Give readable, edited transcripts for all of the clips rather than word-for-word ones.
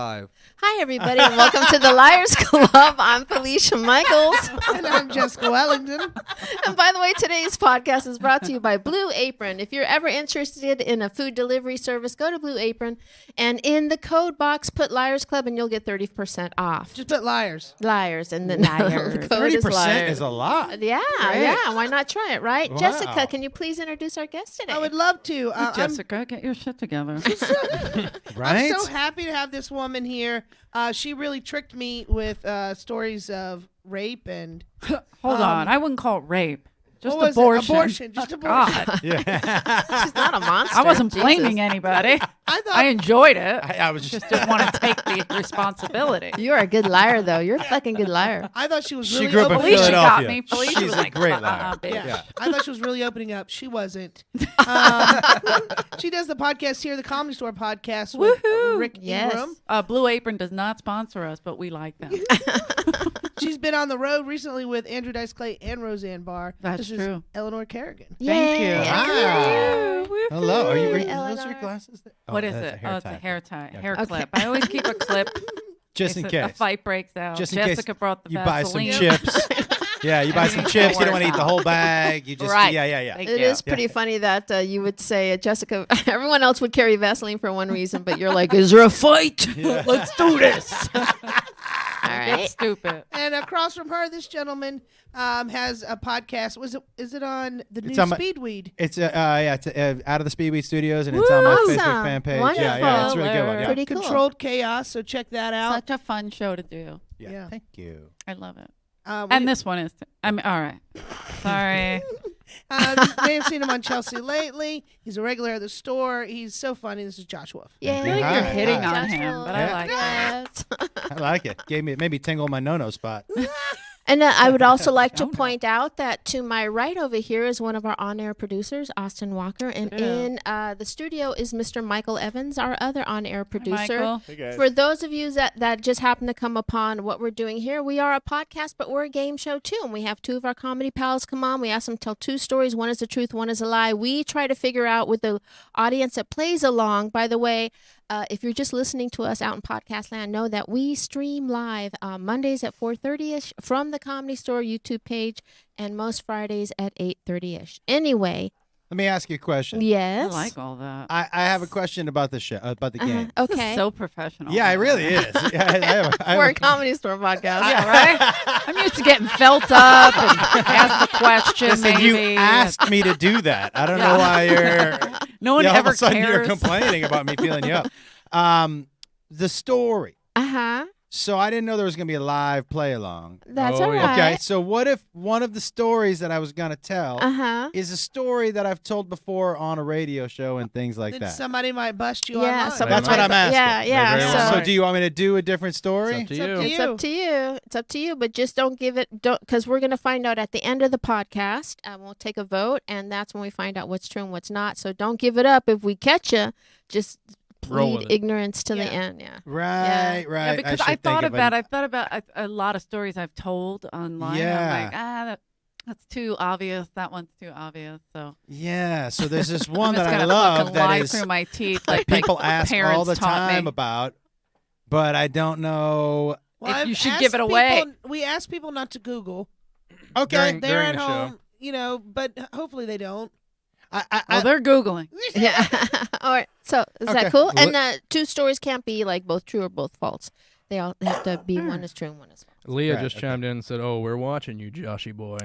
Hi, everybody, and welcome to the Liars Club. I'm Felicia Michaels. And I'm Jessica Wellington. And by the way, today's podcast is brought to you by Blue Apron. If you're ever interested in a food delivery service, go to Blue Apron. And in the code box, put Liars Club, and you'll get 30% off. Just put liars. Liars. And then the code 30% is a lot. Yeah, Great. yeah. Why not try it, right? Wow. Jessica, can you please introduce our guest today? I would love to. Jessica, get your shit together. Right? I'm so happy to have this woman here. She really tricked me with stories of rape and... Hold on. I wouldn't call it rape. Just what was abortion. it? Abortion. Just abortion. God. Yeah. She's not a monster. I wasn't Jesus. blaming anybody. I thought... I enjoyed it. I was Just didn't want to take the responsibility. You're a good liar, though. You're a fucking good liar. I thought she was She really grew up in opening Felicia up. got Philadelphia. me. Felicia She's was a like, great liar. bitch. Yeah. I thought she was really opening up. She wasn't. She does the podcast here, the Comedy Store podcast with Rick Yes. Ingram. Blue Apron does not sponsor us, but we like them. She's been on the road recently with Andrew Dice Clay and Roseanne Barr. That's this true. Is Eleanor Kerrigan. Thank you. Yay. Wow. Hello. Are you Yay, wearing those Eleanor. your glasses? What is that's it? A It's a hair tie, Yeah. hair Okay. clip. I always keep a clip. Just in A case. fight breaks out. Just in Jessica case brought the you buy some Vaseline. chips. Yeah, you buy some chips. You don't want to eat the whole bag. You just, Right. yeah. Thank It you. is pretty funny that you would say, Jessica, everyone else would carry Vaseline for one reason, but you're like, is there a fight? Let's do this. All Get right. stupid. And across from her, this gentleman has a podcast. Is it on the new It's on my- Speedweed? It's it's out of the Speedweed Studios, and it's on my Awesome. Facebook fan page. Wonderful. Yeah, it's a really good one. Yeah. Pretty cool. Controlled Chaos. So check that out. Such a fun show to do. Yeah. Thank you. I love it. We And this one is. I mean, all right. Sorry. you may have seen him on Chelsea lately. He's a regular at the store. He's so funny. This is Josh Wolf. Yeah, You're You're Hi. hitting Hi. on him, but I like it. I like it. Made me tingle my no-no spot. And I would also like to Don't know. point out that to my right over here is one of our on-air producers, Austin Walker, and Yeah. in the studio is Mr. Michael Evans, our other on-air producer. Michael. For those of you that just happen to come upon what we're doing here, we are a podcast, but we're a game show too. And we have two of our comedy pals come on. We ask them to tell two stories. One is the truth, one is a lie. We try to figure out with the audience that plays along. By the way, if you're just listening to us out in podcast land, know that we stream live Mondays at 4:30ish from the Comedy Store YouTube page, and most Fridays at 8:30ish. Anyway, Let me ask you a question. I yes. like all that. I have a question about the show, about the game. This is Okay. so professional. Yeah, it really is. Yeah, I have We're a a- Comedy Store podcast. Yeah, right? I'm used to getting felt up and ask the question. Listen, maybe. you asked me to do that. I don't know why you're. No one all ever of a sudden cares. you're complaining about me feeling you up. The story. Uh-huh. So I didn't know there was going to be a live play along. That's all right. Okay, so what if one of the stories that I was going to tell Uh-huh. is a story that I've told before on a radio show and things like Then that? somebody might bust you Yeah, online. somebody That's what might- I'm asking. Yeah, yeah. Very So, well. So do you want me to do a different story? It's up to It's up you. to it's up to you. It's up to you, but just don't give it, because we're going to find out at the end of the podcast. We'll take a vote, and that's when we find out what's true and what's not. So don't give it up. If we catch you, just Roll plead with it. ignorance to the Yeah. end. Yeah. Right, Yeah, right. because should I thought think of about I thought about a lot of stories I've told online. Yeah. I'm like, that's too obvious. That one's too obvious. So Yeah, so there's this one I'm just that I gonna love fucking that lie is through my teeth, that like people like ask parents all the taught time me. about, but I don't know. Well, If I've you should asked give it away. We ask people not to Google. Okay, They're at the show. home, but hopefully they don't. Oh, they're googling. Yeah. All right. So is Okay. that cool? Well, And two stories can't be like both true or both false. They all have to be one is true and one is false. Leah Right, just okay. chimed in and said, "Oh, we're watching you, Joshy boy."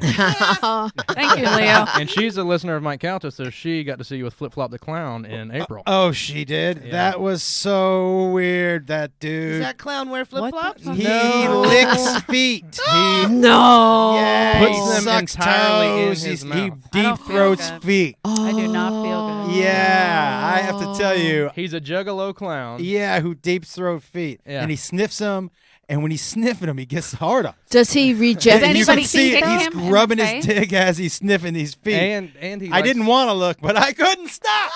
Thank you, Leo. And she's a listener of Mike Calta, so she got to see you with Flip Flop the Clown in April. Oh, she did. Yeah. That was so weird. That Does dude. that clown wear flip flops? the- He No. licks feet. He No. yeah, Puts he them sucks entirely in toes. his He mouth. I deep don't feel throats good. feet. I do not feel good. Yeah, I have to tell you. He's a juggalo clown. Yeah, who deep throat feet. Yeah. And he sniffs them, and when he's sniffing them, he gets hard on. Does he reject? Does you anybody can see kick it. He's him in rubbing the his face? dick as he's sniffing these feet. And he I likes- didn't want to look, but I couldn't stop.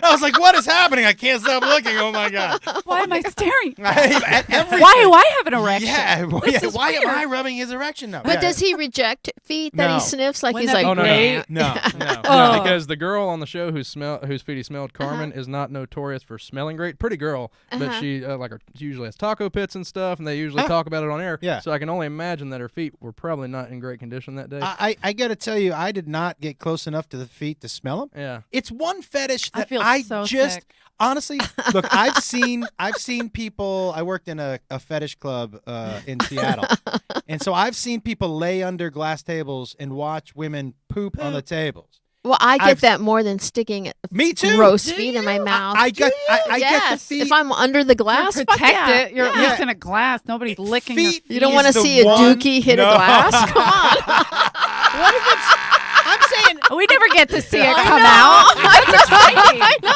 I was like, what is happening? I can't stop looking. Oh my god. Why am I staring? At everything. Why do I have an erection? Yeah. This is Why am weird. I rubbing his erection now? But Yeah. does he reject feet that No. he sniffs like Wouldn't he's that like, be Oh, no, great? No. No, Oh. because the girl on the show whose feet he smelled, Carmen, is not notorious for smelling great. Pretty girl, but she she usually has taco pits and stuff, and they usually talk about it on air. Yeah. So I can only imagine that her feet were probably not in great condition that day. I got to tell you, I did not get close enough to the feet to smell them. yeah. It's one fetish I that feel I so just sick. honestly look. I've seen people. I worked in a fetish club in Seattle, and so I've seen people lay under glass tables and watch women poop on the tables. well, I get I've- that more than sticking Me too. gross Do feet in you? my mouth. I get the yes. feet. If I'm under the glass, You fuck protect yeah. it. You're Yeah. using a glass. Nobody's licking your feet You don't is want to the see a one- dookie hit No. a glass? Come on. What if it's? I'm saying. We never get to see it I come know. out. That's exciting. I know.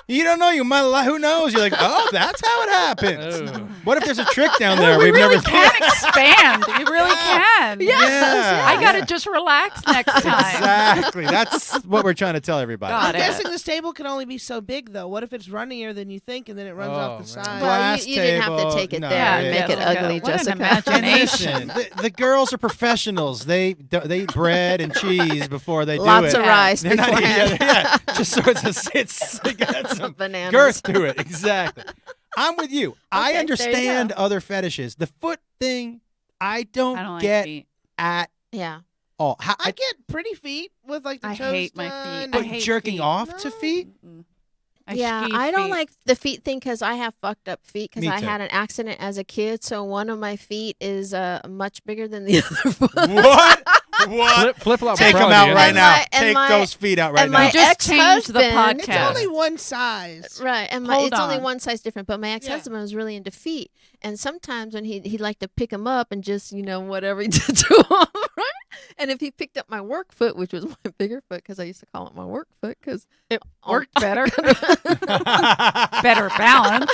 You don't know. You might. Who knows? You're like, oh, that's how it happens. Oh. What if there's a trick down there We we've really never can expand. You really can. Yeah. I got to just relax next time. Exactly. That's what we're trying to tell everybody. Got I'm it. guessing this table can only be so big, though. What if it's runnier than you think, and then it runs off the Oh, man. side? Well, Glass you didn't have to table, take it no, there and it- make it Yeah. ugly, What an Jessica. And imagination. listen, the girls are professionals. They eat bread and cheese before they do Lots it. of rice They're not beforehand. yeah, just so it's got some Bananas. girth to it. Exactly. I'm with you. I Okay, there you understand go. other fetishes. The foot thing, I don't, I don't like get feet. at Yeah. all. How, I get pretty feet with like the I toes hate my done. feet. I but hate jerking feet. off to No. feet? Mm-mm. Yeah, ski I don't feet. like the feet thing because I have fucked up feet because Me I too. had an accident as a kid. So one of my feet is much bigger than the other foot. What? What? Flip flop. Take them out right And now. my- and Take my- those feet out right and now. my Just change the ex-husband- It's podcast. only one size. Right, and Hold it's only on. one size different. But my ex-husband was really into feet, and sometimes when he'd like to pick them up and just whatever he did to them, right? And if he picked up my work foot, which was my bigger foot, because I used to call it my work foot, because It worked better. Better balance.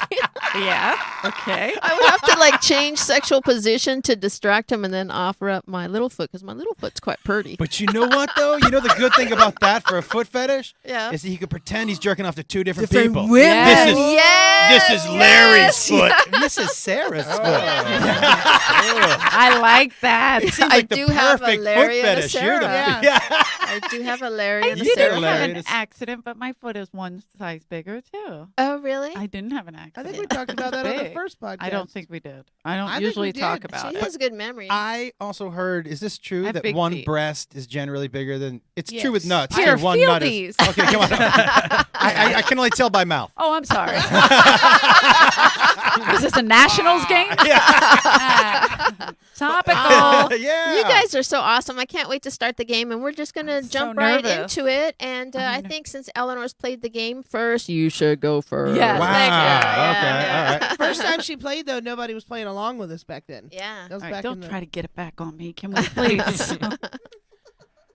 Yeah. Okay. I would have to like change sexual position to distract him, and then offer up my little foot because my little foot's quite pretty. But you know what, though? You know the good thing about that for a foot fetish? Yeah. Is that you could pretend he's jerking off to two different Different people. women. This is Yes, this is Larry's yes, foot. And this is Sarah's foot. I like that. It seems I like the do have a perfect Larry foot and a fetish. You're the Sarah. yeah. I do have a Larry I and a didn't Sarah. have an Hilarious. accident, but my foot is one size bigger too. Oh, really? I didn't have an I accident. think we talked about that on the Big. first podcast. I don't think we did. I don't I think we usually talk did. about She it. has good memory. I also heard, is this true, I have that big one feet. breast is generally bigger than... It's Yes. true with nuts. Here, too. One feel nut these. Is, okay, come on. I can only tell by mouth. Oh, I'm sorry. Is this a Nationals game? Topical. Yeah. You guys are so awesome. I can't wait to start the game, and we're just going to so jump right nervous. into it. And I think since Eleanor's played the game first, you should go first. Yes, Wow. thank you. Okay, all right. First time she played, though, nobody was playing along with us back then. Yeah. That was All back right, don't in the... try to get it back on me. Can we please?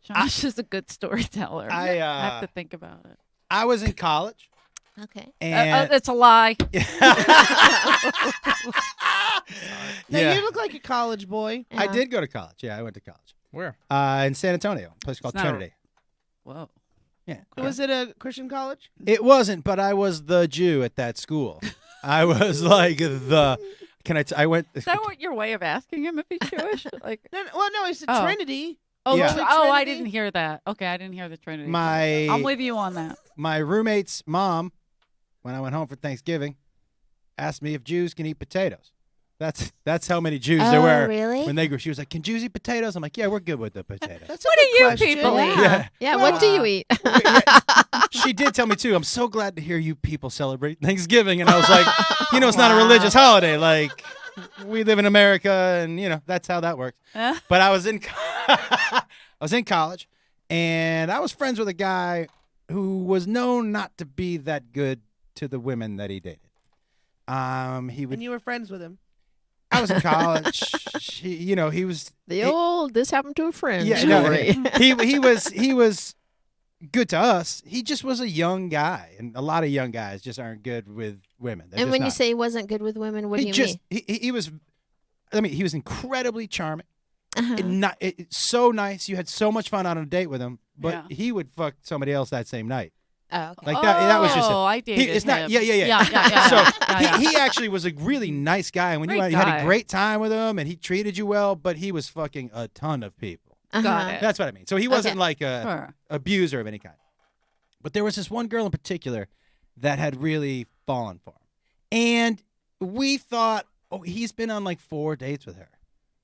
Josh is a good storyteller. I have to think about it. I was in college. Okay. And It's a lie. Now, yeah. you look like a college boy. I Yeah. did go to college. Yeah, I went to college. Where? In San Antonio, a place called It's not a- Trinity. Whoa. Yeah. Was it a Christian college? It wasn't, but I was the Jew at that school. I was like the. I went. Is that what your way of asking him if he's Jewish? Like, No, well, no, it's a Oh. Trinity. Yeah. I Trinity? didn't hear that. Okay, I didn't hear the Trinity. I'm My with you on that. my roommate's mom, when I went home for Thanksgiving, asked me if Jews can eat potatoes. That's how many Jews there Oh, were really? when they grew. She was like, "Can Jews eat potatoes?" I'm like, "Yeah, we're good with the potatoes." That's a What good do you question. people eat? Yeah. Yeah. What do you eat? She did tell me too. I'm so glad to hear you people celebrate Thanksgiving, and I was like, it's not a religious holiday. Like, we live in America, and that's how that works. But I was in college, and I was friends with a guy who was known not to be that good to the women that he dated. He would. And you were friends with him. I was in college. He was. The old "this happened to a friend" Yeah, no, story. he was good to us. He just was a young guy, and a lot of young guys just aren't good with women. They're And just when you not. say he wasn't good with women, what do he you just mean? he was. I mean, he was incredibly charming. Uh-huh. It's so nice. You had so much fun on a date with him, but Yeah. he would fuck somebody else that same night. Oh, okay. Like that was just it. Oh, I dated It's not. him. Yeah. Yeah. So yeah. he actually was a really nice guy, and when you Great had guy. a great time with him, and he treated you well, but he was fucking a ton of people. Got it. That's what I mean. So he wasn't Okay. like a Sure. abuser of any kind. But there was this one girl in particular that had really fallen for him, and we thought, oh, he's been on like 4 dates with her.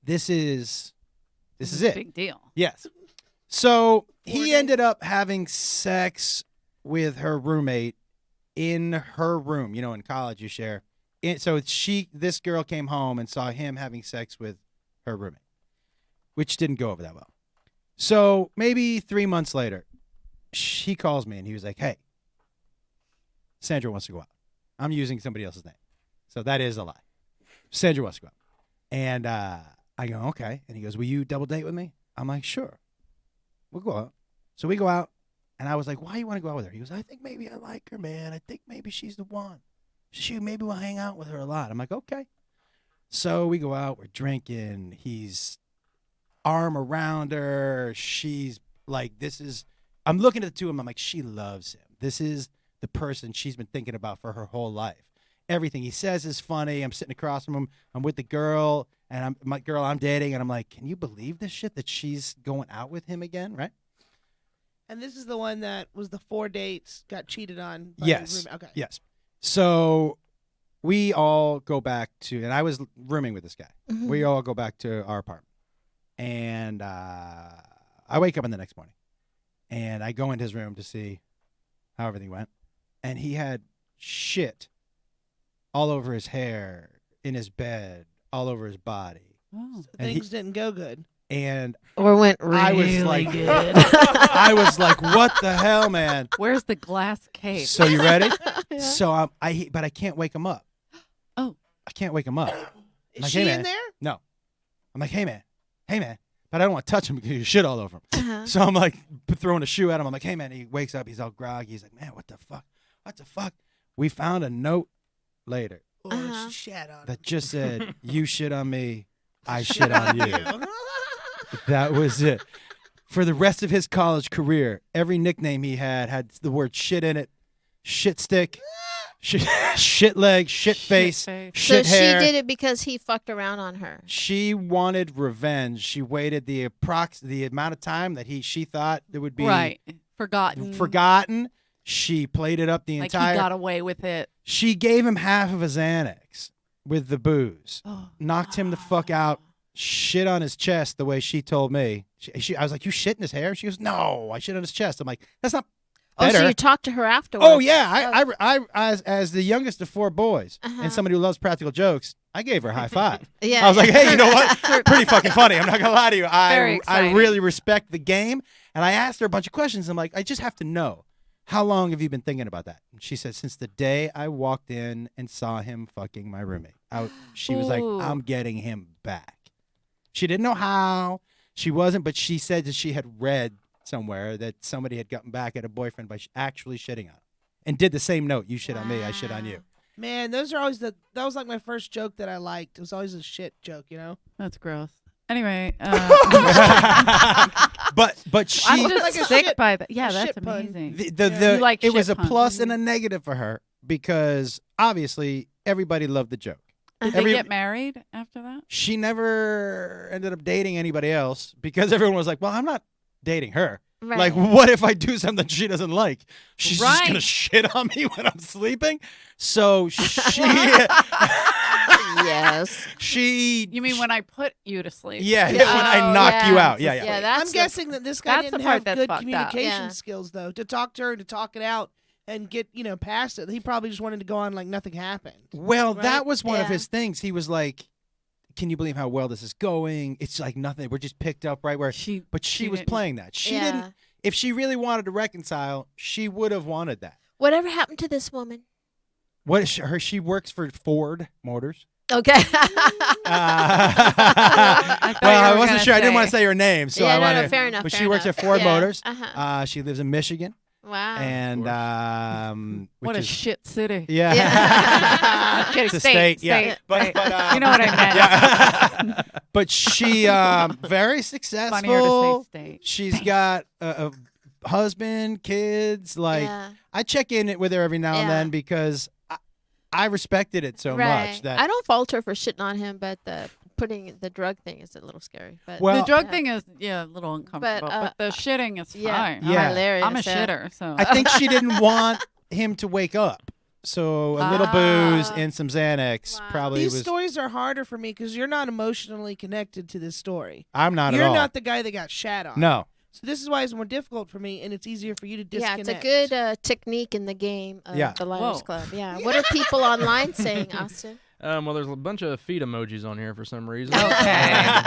This is it. Big deal. Yes. So 4 he days? ended up having sex with her roommate in her room. You know, in college you share. So this girl came home and saw him having sex with her roommate, which didn't go over that well. So maybe 3 months later, she calls me and he was like, "Hey, Sandra wants to go out." I'm using somebody else's name, so that is a lie. Sandra wants to go out, and I go, "Okay," and he goes, "Will you double date with me?" I'm like, "Sure, we'll go out." So we go out, and I was like, "Why you want to go out with her?" He goes, "I think maybe I like her, man. I think maybe she's the one. Maybe we'll hang out with her a lot." I'm like, "Okay." So we go out, we're drinking. He's arm around her. She's like, I'm looking at the two of them. I'm like, she loves him. This is the person she's been thinking about for her whole life. Everything he says is funny. I'm sitting across from him. I'm with the girl, and I'm dating, and I'm like, can you believe this shit that she's going out with him again, right? And this is the one that was the 4 dates, got cheated on. By Yes. the roommate. Okay. Yes. So we all go back to, and I was rooming with this guy. Mhm. We all go back to our apartment. And I wake up in the next morning, and I go into his room to see how everything went. And he had shit all over his hair, in his bed, all over his body. Oh. And Things didn't go good. And Or went really I was like, good. I was like, what the hell, man? Where's the glass case? So you ready? Yeah. So but I can't wake him up. Oh. I can't wake him up. Is Like, she hey, in man. there? No. I'm like, hey, man. But I don't want to touch him because there's shit all over him. Uh-huh. So I'm like throwing a shoe at him. I'm like, hey, man. He wakes up. He's all groggy. He's like, man, what the fuck? What the fuck? We found a note later Or Uh-huh. she shat on that just said, you shit on me, I shit on you. you. That was it. For the rest of his college career, every nickname he had the word shit in it. Shit stick, shit leg, shit face, face. So shit hair. she did it because he fucked around on her. She wanted revenge. She waited the amount of time that she thought it would be Right. Forgotten. She played it up the Like entire. he got away with it. She gave him half of his Xanax with the booze, Oh. knocked him the fuck out, shit on his chest the way she told me. I was like, you shit in his hair? She goes, no, I shit on his chest. I'm like, that's not Oh, better. so you talked to her afterwards. Oh yeah, I as the youngest of 4 boys Uh-huh. and somebody who loves practical jokes, I gave her a high five. Yeah. I was like, hey, you know what? Pretty fucking funny. I'm not gonna lie to you. Very I exciting. really respect the game, and I asked her a bunch of questions. I'm like, I just have to know, how long have you been thinking about that? And she said, since the day I walked in and saw him fucking my roommate. She was like, Ooh. I'm getting him back. She didn't know how. She wasn't, but she said that she had read somewhere that somebody had gotten back at a boyfriend by actually shitting on him, and did the same note. You shit on me, I shit on you. Man, those are always that was like my first joke that I liked. It was always a shit joke, you know? That's gross. Anyway, But she I'm just Like a sick shit- by that. Yeah, a that's shit pun. amazing. the You like it was shit a plus puns. and a negative for her because obviously everybody loved the joke. Did Every- they get married after that? She never ended up dating anybody else because everyone was like, well, I'm not dating her. Right. Like, what if I do something she doesn't like? She's just Right. gonna shit on me when I'm sleeping. So she yes. she You mean when I put you to sleep? yeah, Yeah. when I Oh, knock you yeah. out. Yeah, yeah. Yeah, that's I'm the- guessing that this guy that's the didn't part have that's good fucked up. communication Yeah. skills, though, to talk to her and to talk it out and get, past it. He probably just wanted to go on like nothing happened. Well, that Right? was one of Yeah. his things. He was like, can you believe how well this is going? It's like nothing. We're just picked up right where. But she was didn't- playing that. She Yeah. didn't. If she really wanted to reconcile, she would have wanted that. Whatever happened to this woman? What is she works for Ford Motors. Okay. thought Well, you I were wasn't gonna sure. I didn't want to say- say her name, so yeah, I wanted. no, fair enough. But fair she works enough. at Ford Yeah. Motors. Uh-huh. She lives in Michigan, Wow. and which What a is, shit city. yeah. Yeah. Kidding, It's a state, state, yeah. state, But, state. but You know what I meant. Yeah. But she very Funnier to successful. say state. She's got husband, kids. Like Yeah. I check in with her every now and Yeah. then because I respected it so much that I don't fault her for shitting on him, but the putting the drug thing is a little scary. But Well, the drug yeah. thing is a little uncomfortable, but the shitting is yeah. fine. Yeah. Hilarious. I'm a yeah. shitter, so I think she didn't want him to wake up. So a little booze Ah. and some Xanax Wow. probably These was. stories are harder for me because you're not emotionally connected to this story. I'm not You're at all. not the guy that got shat on. No. So this is why it's more difficult for me, and it's easier for you to Yeah, disconnect. it's a good technique in the game of Yeah. the Liars Whoa. Club. Yeah. What are people online saying, Austin? Well, there's a bunch of feet emojis on here for some reason. okay.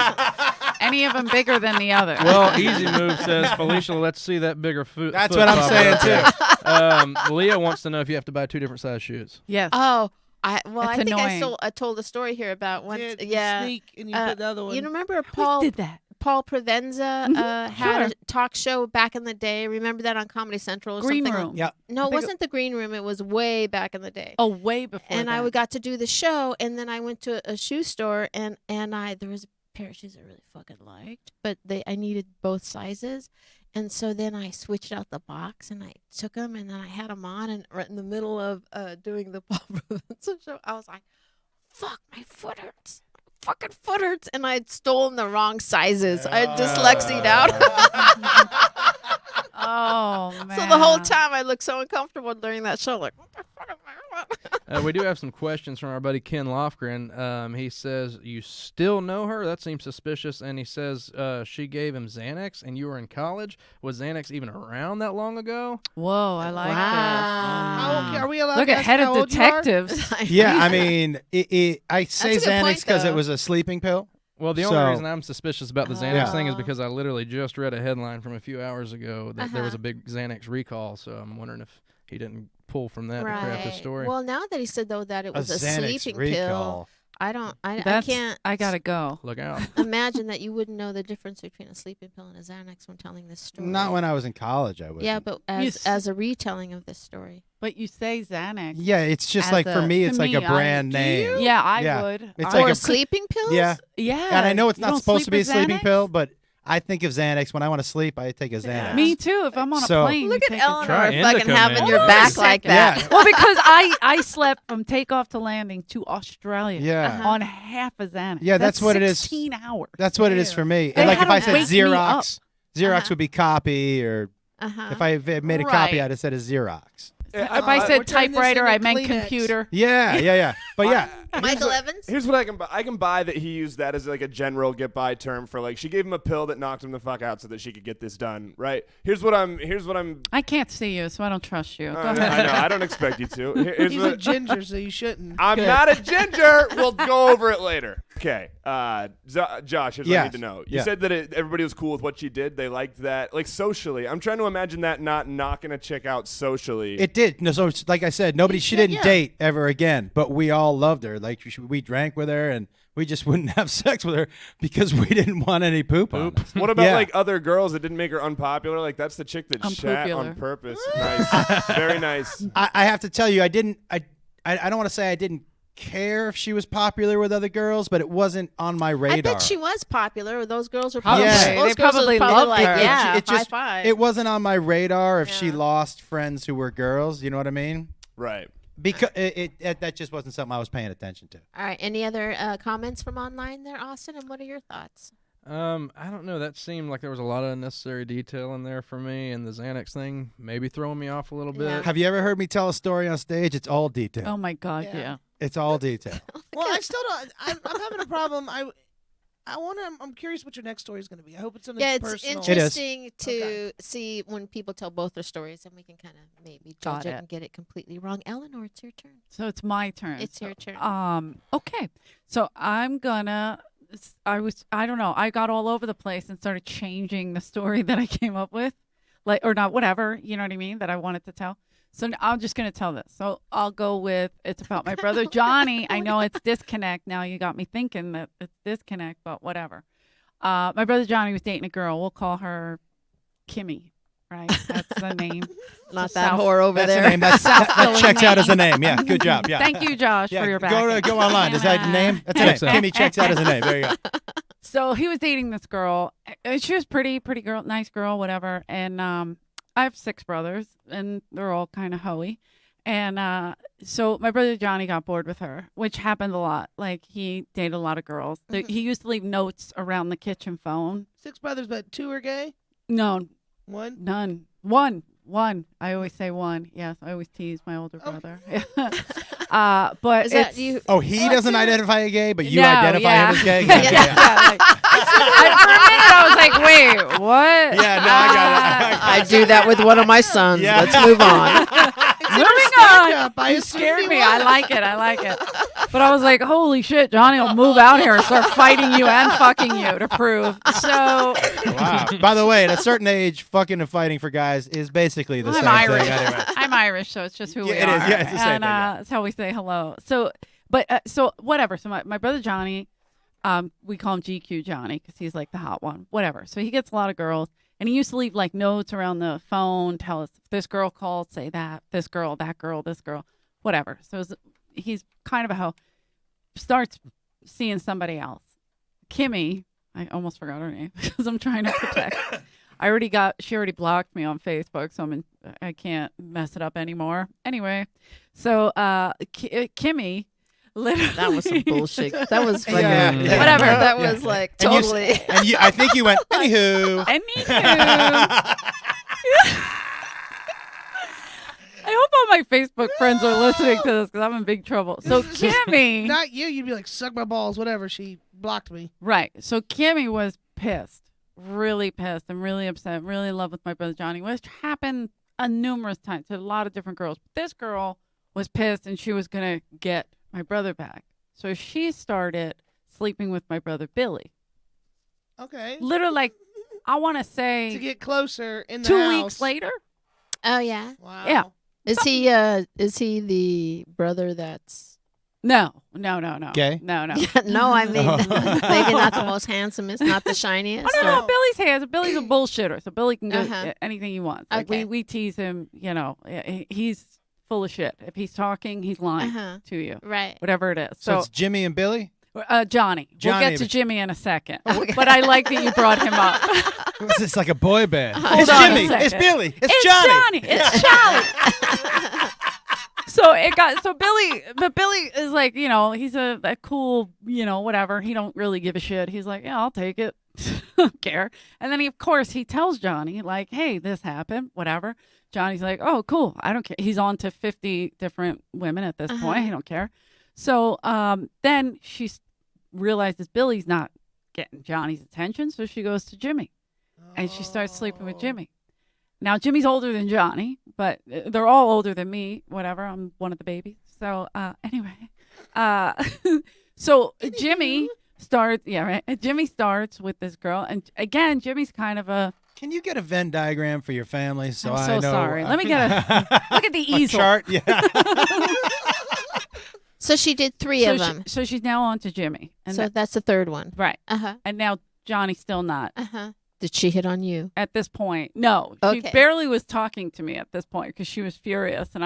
Any of them bigger than the other? Well, Easy Move says, Felicia, let's see that bigger foot. That's what I'm saying too. Leah wants to know if you have to buy 2 different size shoes. yes. Oh, I It's think annoying. I told a story here about once. You Yeah. sneak and you Uh, put the other one. You remember Who Paul did that? Paul Provenza had Sure. a talk show back in the day. Remember that on Comedy Central or Green something? Room. Yeah. No, I it think wasn't the Green Room. It was way back in the day. Oh, way before and that. I got to do the show, and then I went to a shoe store, and there was a pair of shoes I really fucking liked, but I needed both sizes, and so then I switched out the box, and I took them, and then I had them on, and right in the middle of doing the Paul Provenza show, I was like, "Fuck, my foot hurts." Fucking foot hurts, and I'd stolen the wrong sizes. I had dyslexied out. Oh man. So the whole time I looked so uncomfortable during that show, like, what the fuck am I on? We do have some questions from our buddy Ken Lofgren. He says, you still know her? That seems suspicious. And he says she gave him Xanax and you were in college. Was Xanax even around that long ago? Whoa, I like How old, are we allowed this. Look to at ask head how of old you are? detectives. Yeah, I mean, I say That's a good Xanax point, because it though. was a sleeping pill. Well, the only So- reason I'm suspicious about the Xanax Yeah. thing is because I literally just read a headline from a few hours ago that there was Uh-huh. a big Xanax recall. So I'm wondering if he didn't pull from that to craft his story. Well, now that he said though that it was a Xanax sleeping recall. pill, I That's, can't I gotta go. Look out. imagine that you wouldn't know the difference between a sleeping pill and a Xanax when telling this story. Not when I was in college, I would. Yeah, but as a retelling of this story. But you say Xanax. Yeah, it's just As like for a- me, to it's like a me, brand do name. you? Yeah, I Yeah. would. It's I like Or a- sleeping pills? Yeah, yeah. and I know it's You not don't supposed to sleep be a with sleeping Xanax? pill, but I think of Xanax when I want to sleep. I take a Xanax. Me too. If I'm on a So- plane, Look you at take a Eleanor Try Xanax. fucking indica, having man. your Hold on a back like second. that. Yeah. Well, because I slept from takeoff to landing to Australia. Yeah. Uh-huh. On half a Xanax. Yeah, that's what it is. 16 hours. That's what it is for me. They And like had if I to said wake me up. Xerox Uh-huh. would be copy, or Uh-huh. if I made a copy, Right. I'd have said a Xerox. If I- I we're said turning this typewriter, into I meant Kleenex. computer. Yeah. But yeah, Michael Evans? Here's what I can buy. I can buy that he used that as like a general get by term for like she gave him a pill that knocked him the fuck out so that she could get this done. Right? Here's what I'm. I can't see you, so I don't trust you. Go I ahead. know. I don't expect you to. Here's He's what, a ginger, so you shouldn't. I'm not a ginger. We'll go over it later. Okay. Josh, here's what I Yes. need to know. You Yeah. said that everybody was cool with what she did. They liked that. Like socially, I'm trying to imagine that not knocking a chick out socially. it did. No, so it's, like I said, she didn't yeah. date ever again. But we all loved her. Like we drank with her, and we just wouldn't have sex with her because we didn't want any poop on us. What about Yeah. like other girls that didn't make her unpopular? Like that's the chick that shat Unpopular. on purpose. Nice, very nice. I have to tell you, I didn't. I don't want to say I didn't care if she was popular with other girls, but it wasn't on my radar. I bet she was popular. Those girls were Probably. probably, Yeah. those They girls probably was probably loved like, her. yeah, it just high five. it wasn't on my radar if she Yeah. lost friends who were girls. You know what I mean? Right. Because that just wasn't something I was paying attention to. All right. Any other comments from online there, Austin? And what are your thoughts? I don't know. That seemed like there was a lot of unnecessary detail in there for me, and the Xanax thing maybe throwing me off a little bit. Yeah. Have you ever heard me tell a story on stage? It's all detail. Oh my God, Yeah. yeah. It's all detail. Well, I still don't. I'm having a problem. I'm curious what your next story is going to be. I hope it's something Yeah, it's personal. is. interesting to Okay. see when people tell both their stories, and we can kind of maybe Got judge it it. and get it completely wrong. Eleanor, it's your turn. So it's my turn. It's So, your turn. Okay. So I'm gonna. I don't know. I got all over the place and started changing the story that I came up with, like or not, whatever. You know what I mean? That I wanted to tell. So I'm just gonna tell this. So I'll go with it's about my brother Johnny. I know it's disconnect. Now you got me thinking that it's disconnect, but whatever. My brother Johnny was dating a girl. We'll call her Kimmy. Right? That's the name. Not that that South- whore over That's there. the name. That Philly checks out name. as a name. Yeah, good job. Yeah. Thank you, Josh, Yeah, for your back. go online. Is that a name? That's a name. Checks out. Kimmy checks out as a name. There you go. So he was dating this girl. She was pretty girl, nice girl, whatever. And I have 6 brothers, and they're all kind of hoey. And so my brother Johnny got bored with her, which happened a lot. Like, he dated a lot of girls. He used to leave notes around the kitchen phone. 6 brothers, but 2 are gay. No, 1. none. One. I always say one. Yes, I always tease my older brother. But Is that it's, you? Oh, he doesn't identify as gay, but you No, identify yeah. him as gay. Yeah, Yeah. like, for a minute, I was like, wait, what? Yeah, no, I got it. I do that with one of my sons. Yeah. Let's move on. Moving stand-up. on. I You assumed scared he me. was. I like it. But I was like, holy shit, Johnny will move out here and start fighting you and fucking you to prove. So Wow. By the way, at a certain age, fucking and fighting for guys is basically the I'm same Irish. thing. Anyway. I'm Irish, so it's just who we Yeah, it are. is. Yeah, it's the same and thing, yeah. that's how we say hello. So, so whatever. So my brother Johnny, we call him GQ Johnny because he's like the hot one. Whatever. So he gets a lot of girls, and he used to leave like notes around the phone, tell us if this girl called, say that, this girl, that girl, this girl, whatever. So he's kind of a hoe. Starts seeing somebody else. Kimmy, I almost forgot her name because I'm trying to protect. She already blocked me on Facebook, so I can't mess it up anymore. Anyway, so Kimmy, literally, That was some bullshit. That was fucking Yeah, yeah. whatever. Yeah. That Yeah. was like And you s- totally. And I think you went, anywho. Anywho. I hope all my Facebook friends are listening to this because I'm in big trouble. So Kimmy, Not you. You'd be like, suck my balls, whatever. She blocked me. right? So Kimmy was pissed, really pissed, and really upset, really in love with my brother Johnny, which happened numerous times to a lot of different girls. But this girl was pissed, and she was gonna get my brother back. So she started sleeping with my brother Billy. Okay. Literally, like, I want to To say get closer in the 2 house. weeks later. Oh yeah. Wow. Yeah. Is he the brother that's? No. Gay? No. No, I mean Oh. maybe not the most handsomest, not the shiniest. Oh, no, or- Billy's hands. Billy's a bullshitter, so Billy can go Uh-huh. anything he wants. Like, Okay. we tease him, he's full of shit. If he's talking, he's lying Uh-huh. to you, Right. whatever it is. So So, it's Jimmy and Billy? Johnny. We'll Johnny, get to but- Jimmy in a second. But I like that you brought him up. It's just like a boy band. Hold It's on a Jimmy. second. It's Billy. It's It's Johnny. It's Charlie. But Billy is like, he's a cool, whatever. He don't really give a shit. He's like, yeah, I'll take it. Don't care. And then of course he tells Johnny like, hey, this happened, whatever. Johnny's like, oh, cool. I don't care. He's on to 50 different women at this point. He don't care. So then she realizes Billy's not getting Johnny's attention. So she goes to Jimmy and she starts sleeping with Jimmy. Now, Jimmy's older than Johnny, but they're all older than me. Whatever. I'm one of the babies. So anyway, so Jimmy starts. Yeah, right. Jimmy starts with this girl, and again, Jimmy's kind of a. Can you get a Venn diagram for your family so I'm I so know? sorry. Let me get a look at the a easel. chart. Yeah. So she did 3 of them. So she's now on to Jimmy, and So that's the third one. right, Uh-huh. and now Johnny's still not. Uh-huh. Did she hit on you? At this point, no. She Okay. barely was talking to me at this point because she was furious. And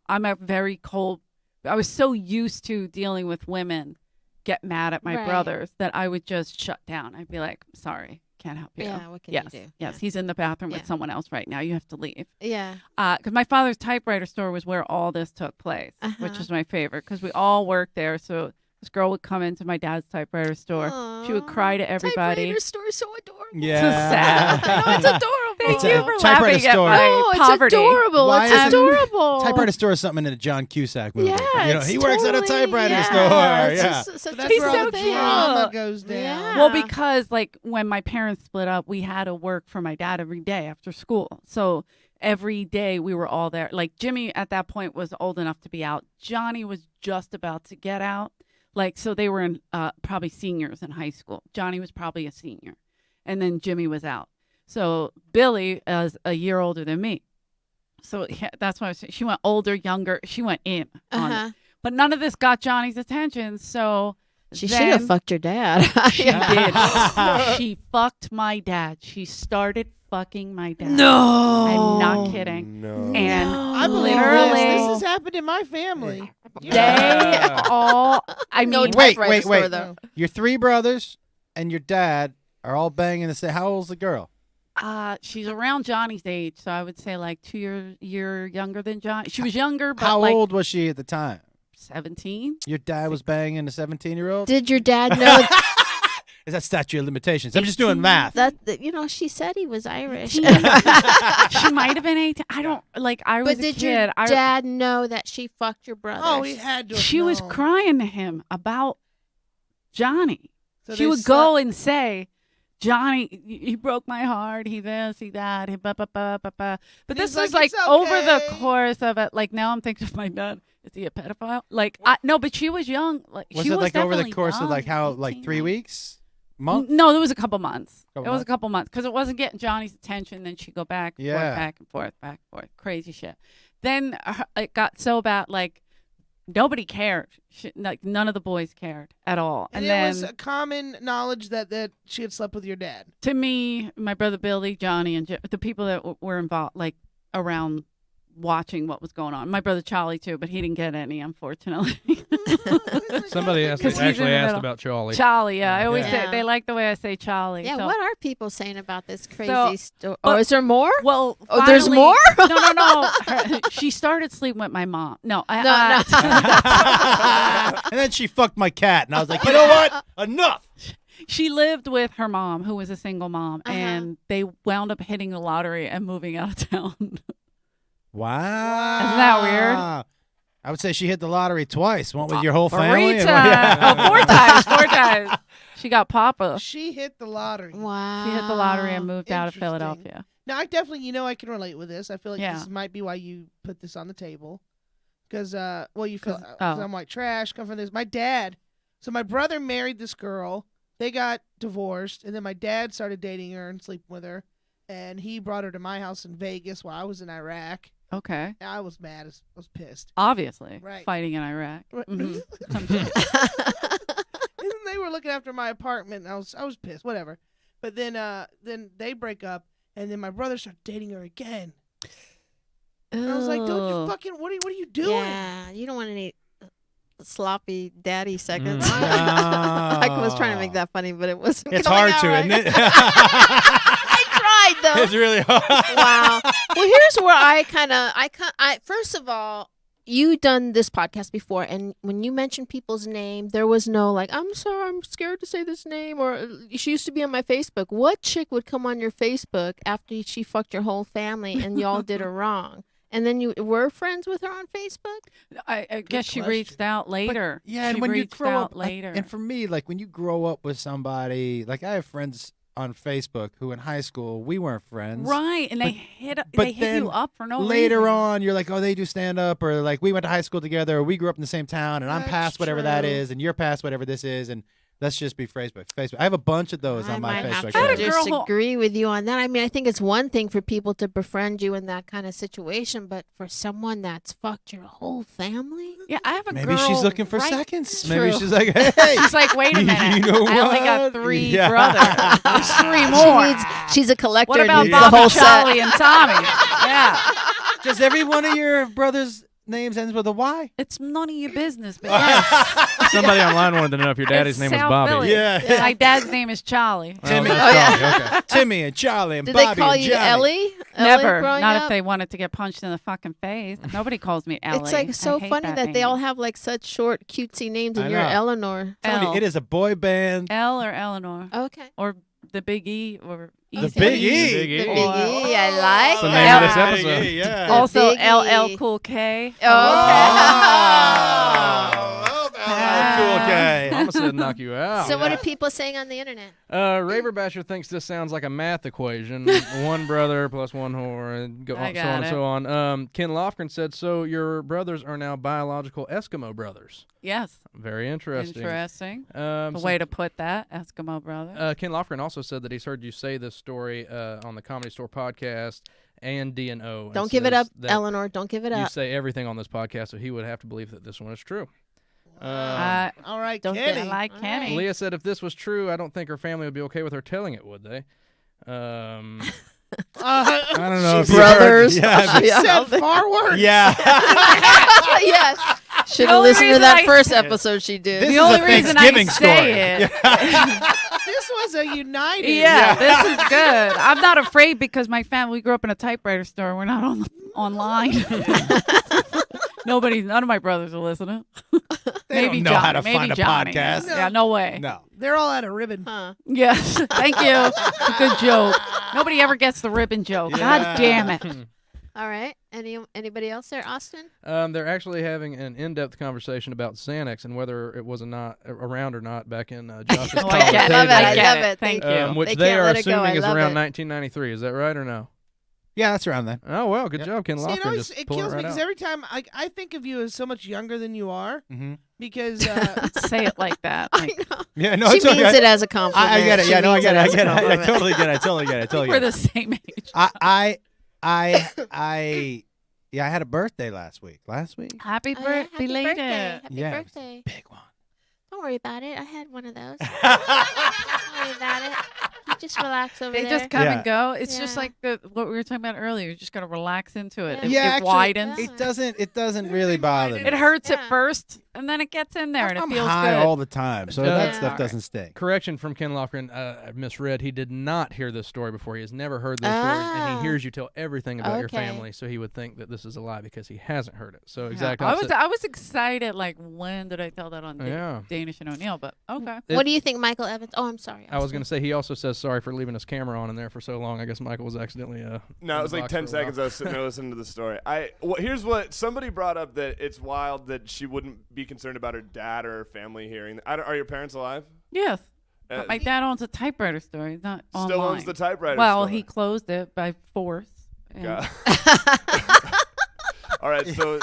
I'm a very cold, I was so used to dealing with women get mad at my Right. brothers that I would just shut down. I'd be like, sorry, can't help you. Yeah, what can yes, you do? Yes, Yeah. he's in the bathroom Yeah. with someone else right now. You have to leave. Yeah. Because my father's typewriter store was where all this took place, which Uh-huh. was my favorite because we all worked there. So this girl would come into my dad's typewriter store. She would cry to everybody. Typewriter store so adorable. Yeah. sad. No, it's adorable. Thank It's you a for typewriter laughing at store. my Oh, it's poverty. adorable. Why It's is it- adorable. Typewriter store is something in a John Cusack movie. Yeah, He works at a totally, typewriter yeah. store. It's Yeah. just such So a that's He's where all so the cute. drama goes down. Yeah. Well, because like when my parents split up, we had to work for my dad every day after school. So every day we were all there. Like Jimmy at that point was old enough to be out. Johnny was just about to get out. Like, so they were in probably seniors in high school. Johnny was probably a senior. And then Jimmy was out. So Billy is a year older than me. So that's why I was saying she went older, younger. She went in on it. Uh-huh. But none of this got Johnny's attention. So She should have then- fucked your dad. She did. She fucked my dad. She started fucking my dad. No. I'm not kidding. No. And I believe literally, this. This has happened in my family. they all. I No mean, Wait, typewriter wait, store, wait. though. Your 3 brothers and your dad are all banging the same. How old's the girl? She's around Johnny's age, so I would say like 2 year younger than Johnny. She was younger, but How like old was she at the time? 17. Your dad was banging a 17-year-old? Did your dad know Is that statute of limitations? I'm just doing math. that? She said he was Irish. She might have been 18. I don't like. I was But a did kid. your dad know that she fucked your brother? Oh, he had to. have She was known. crying to him about Johnny. So She they would go and say, Johnny, he broke my heart. He this, he that, he ba ba ba ba ba. But And this he's was like, like "It's over the okay." course of it. Like now I'm thinking of my dad. Is he a pedophile? Like no, but she was young. Like Was she it was like over the definitely course of young, like how 18, like 3 like- weeks? Month? No, there was a couple months. Couple It was months? a couple months because it wasn't getting Johnny's attention. Then she'd go back and forth, Yeah. back and forth, back and forth. Crazy shit. Then it got so bad, like nobody cared. Like none of the boys cared at all. And, And it then was a common knowledge that she had slept with your dad. to me, my brother Billy, Johnny, and the people that were involved, like around watching what was going on. My brother Charlie too, but he didn't get any, unfortunately. Somebody asked, 'Cause he's in actually the asked middle. about Charlie. Charlie, yeah, I always Yeah. say they like the way I say Charlie. Yeah, so. what are people saying about this So- crazy story? but- Oh, is there more? Well, Oh, there's finally- more? No. She started sleeping with my mom. No, And then she fucked my cat, and I was like, you know what? Enough. She lived with her mom, who was a single mom, Uh-huh. and they wound up hitting the lottery and moving out of town. Wow. Isn't that weird? I would say she hit the lottery twice. One with your whole family. 3 and times. one- Oh, 4 times. 4 times. She got Papa. She hit the lottery. Wow. She hit the lottery and moved out of Interesting. Philadelphia. Now, I definitely, I can relate with this. I feel like Yeah. this might be why you put this on the table. Because, you feel 'Cause- 'cause oh. I'm white trash, come from this. My dad, so my brother married this girl. They got divorced, and then my dad started dating her and sleeping with her. And he brought her to my house in Vegas while I was in Iraq. Okay. And I was mad. I was pissed. Obviously. Right. Fighting in Iraq. Right. Mhm. And they were looking after my apartment. And I was pissed. Whatever. But then they break up, and then my brother started dating her again. And I was like, "Don't you Ugh. fucking what are you doing?" Yeah, you don't want any sloppy daddy seconds. Mm. I was trying to make that funny, but it wasn't. It's coming hard out to, right. isn't it? I tried though. It's really hard. Wow. Well, here's where I first of all, you done this podcast before, and when you mentioned people's name, there was no like, I'm sorry, I'm scared to say this name, or she used to be on my Facebook. What chick would come on your Facebook after she fucked your whole family and y'all did her wrong? And then you were friends with her on Facebook? I guess she question. reached out later. Yeah, and She when you reached grow out up, later. and for me, like when you grow up with somebody, like I have friends on Facebook who in high school we weren't friends. Right, and they but hit then you up for no Later reason. on, you're like, oh, they do stand up, or like we went to high school together, or we grew up in the same town, and I'm That's past whatever that true. is, and you're past whatever this is, and let's just be Facebook. I have a bunch of those I on my might have Facebook. to I had a page. girl who- disagree with you on that. I mean, I think it's one thing for people to befriend you in that kind of situation, but for someone that's fucked your whole family, Yeah, I have a Maybe girl. she's looking for right- seconds. True. Maybe she's like, hey. She's like, wait a minute. You know I only got what? 3 Yeah. brothers. There's 3 more. she's a collector. What and about needs the Bobby, whole set. Charlie, and Tommy? Yeah, Does every one of your brothers' names ends with a Y? it's none of your business. But yes, Somebody online wanted to know if your daddy's It's name was South Bobby. Philly. Yeah. my dad's name is Charlie. Timmy. that's yeah. Charlie, okay. Timmy and Charlie and Did Bobby they call and you Johnny. Ellie? Never. growing Not up? if they wanted to get punched in the fucking face. Nobody calls me Ellie. It's like I so hate funny that they name. all have like such short, cutesy names, and I you're know. Eleanor. Tony, L. it is a boy band. L or Eleanor Okay. or the Big E or The Easy. Big E. The Big The E. Big E, I like It's the that. name of this Yeah. episode. Yeah. Oh, Also Big E. LL Cool K. Oh, Cool guy. Mama said knock you out. So what are people saying on the internet? Raver Basher thinks this sounds like a math equation. One brother plus one whore, and so I on got and it. so on. Ken Lofgren said, so your brothers are now biological Eskimo brothers. Yes. Very interesting. Interesting. Um, The some- way to put that, Eskimo brother. Ken Lofgren also said that he's heard you say this story on the Comedy Store podcast and DNO. and Don't give it says up, that Eleanor. Don't give it You up. say everything on this podcast, so he would have to believe that this one is true. I All right, Don't Kenny. like All Kenny. right. Leah said if this was true, I don't think her family would be okay with her telling it, would they? I don't know if you Brothers. heard- Yeah, but- She said far worse. yeah. Yes. Should The have only listened to reason that I- first episode she did. This the is only a reason I Thanksgiving say story. it. This was is a united. Yeah, this is good. I'm not afraid because my family, we grew up in a typewriter store. We're not online. None of my brothers are listening. They Maybe don't know Johnny, how to maybe find a Johnny. podcast. No. Yeah, no way. No. They're all out of ribbon. Huh. Yes, thank you. Good joke. Nobody ever gets the ribbon joke. Yeah. God damn it. All right. Anybody else there, Austin? They're actually having an in-depth conversation about Xanax and whether it was not around or not back in Josh's Oh, I college get it. love it. days. I get love it. it. Thank Thank you. Which They they can't are let it go. assuming I is love around it. 1993. Is that right or no? Yeah, that's around then. Oh, well, good Yep. job, Ken See, Lofgren. it Just pulling kills it me right because out. every time I think of you as so much younger than you are Mm-hmm. because Say it like that. I Like, know. Yeah, no, She it's means okay. it as a compliment. I get it. She Yeah, no, I means get it. I as a get it. I compliment. totally get it. I totally get it. I totally we're get the it. same age. Yeah, I had a birthday last week. Last week? Happy Oh, yeah, happy belated. birthday. Happy Yeah, it was birthday. Big one. Don't worry about it. I had one of those. Don't worry about it. You just relax over They there. just come Yeah. and go. It's just Yeah. like what we were talking about earlier. You just got to relax into it. Yeah. It, Yeah, it actually, widens. Yeah. It doesn't really bother me. It hurts Yeah. at first, and then it gets in there, and it I'm feels high good. all the time, so Yeah. that Yeah. stuff doesn't stink. Correction from Ken Lofgren. I misread. He did not hear this story before. He has never heard those stories, and Ah. he hears you tell everything about your Okay. family, so he would think that this is a lie because he hasn't heard it. So Yeah. exact I was opposite. I was excited. Like, when did I tell that on Yeah. Danish and O'Neill? But okay. What do you think, Michael Evans? Oh, I'm sorry. I was going to say he also says sorry for leaving his camera on in there for so long. I guess Michael was accidentally. No, it was like 10 seconds. I was sitting there listening to the story. Here's what somebody brought up, that it's wild that she wouldn't be concerned about her dad or her family hearing. Are your parents alive? Yes. Uh, But my dad owns a typewriter store. He's not Still online. owns the typewriter Well, store. he closed it by force. and Yeah. All right, so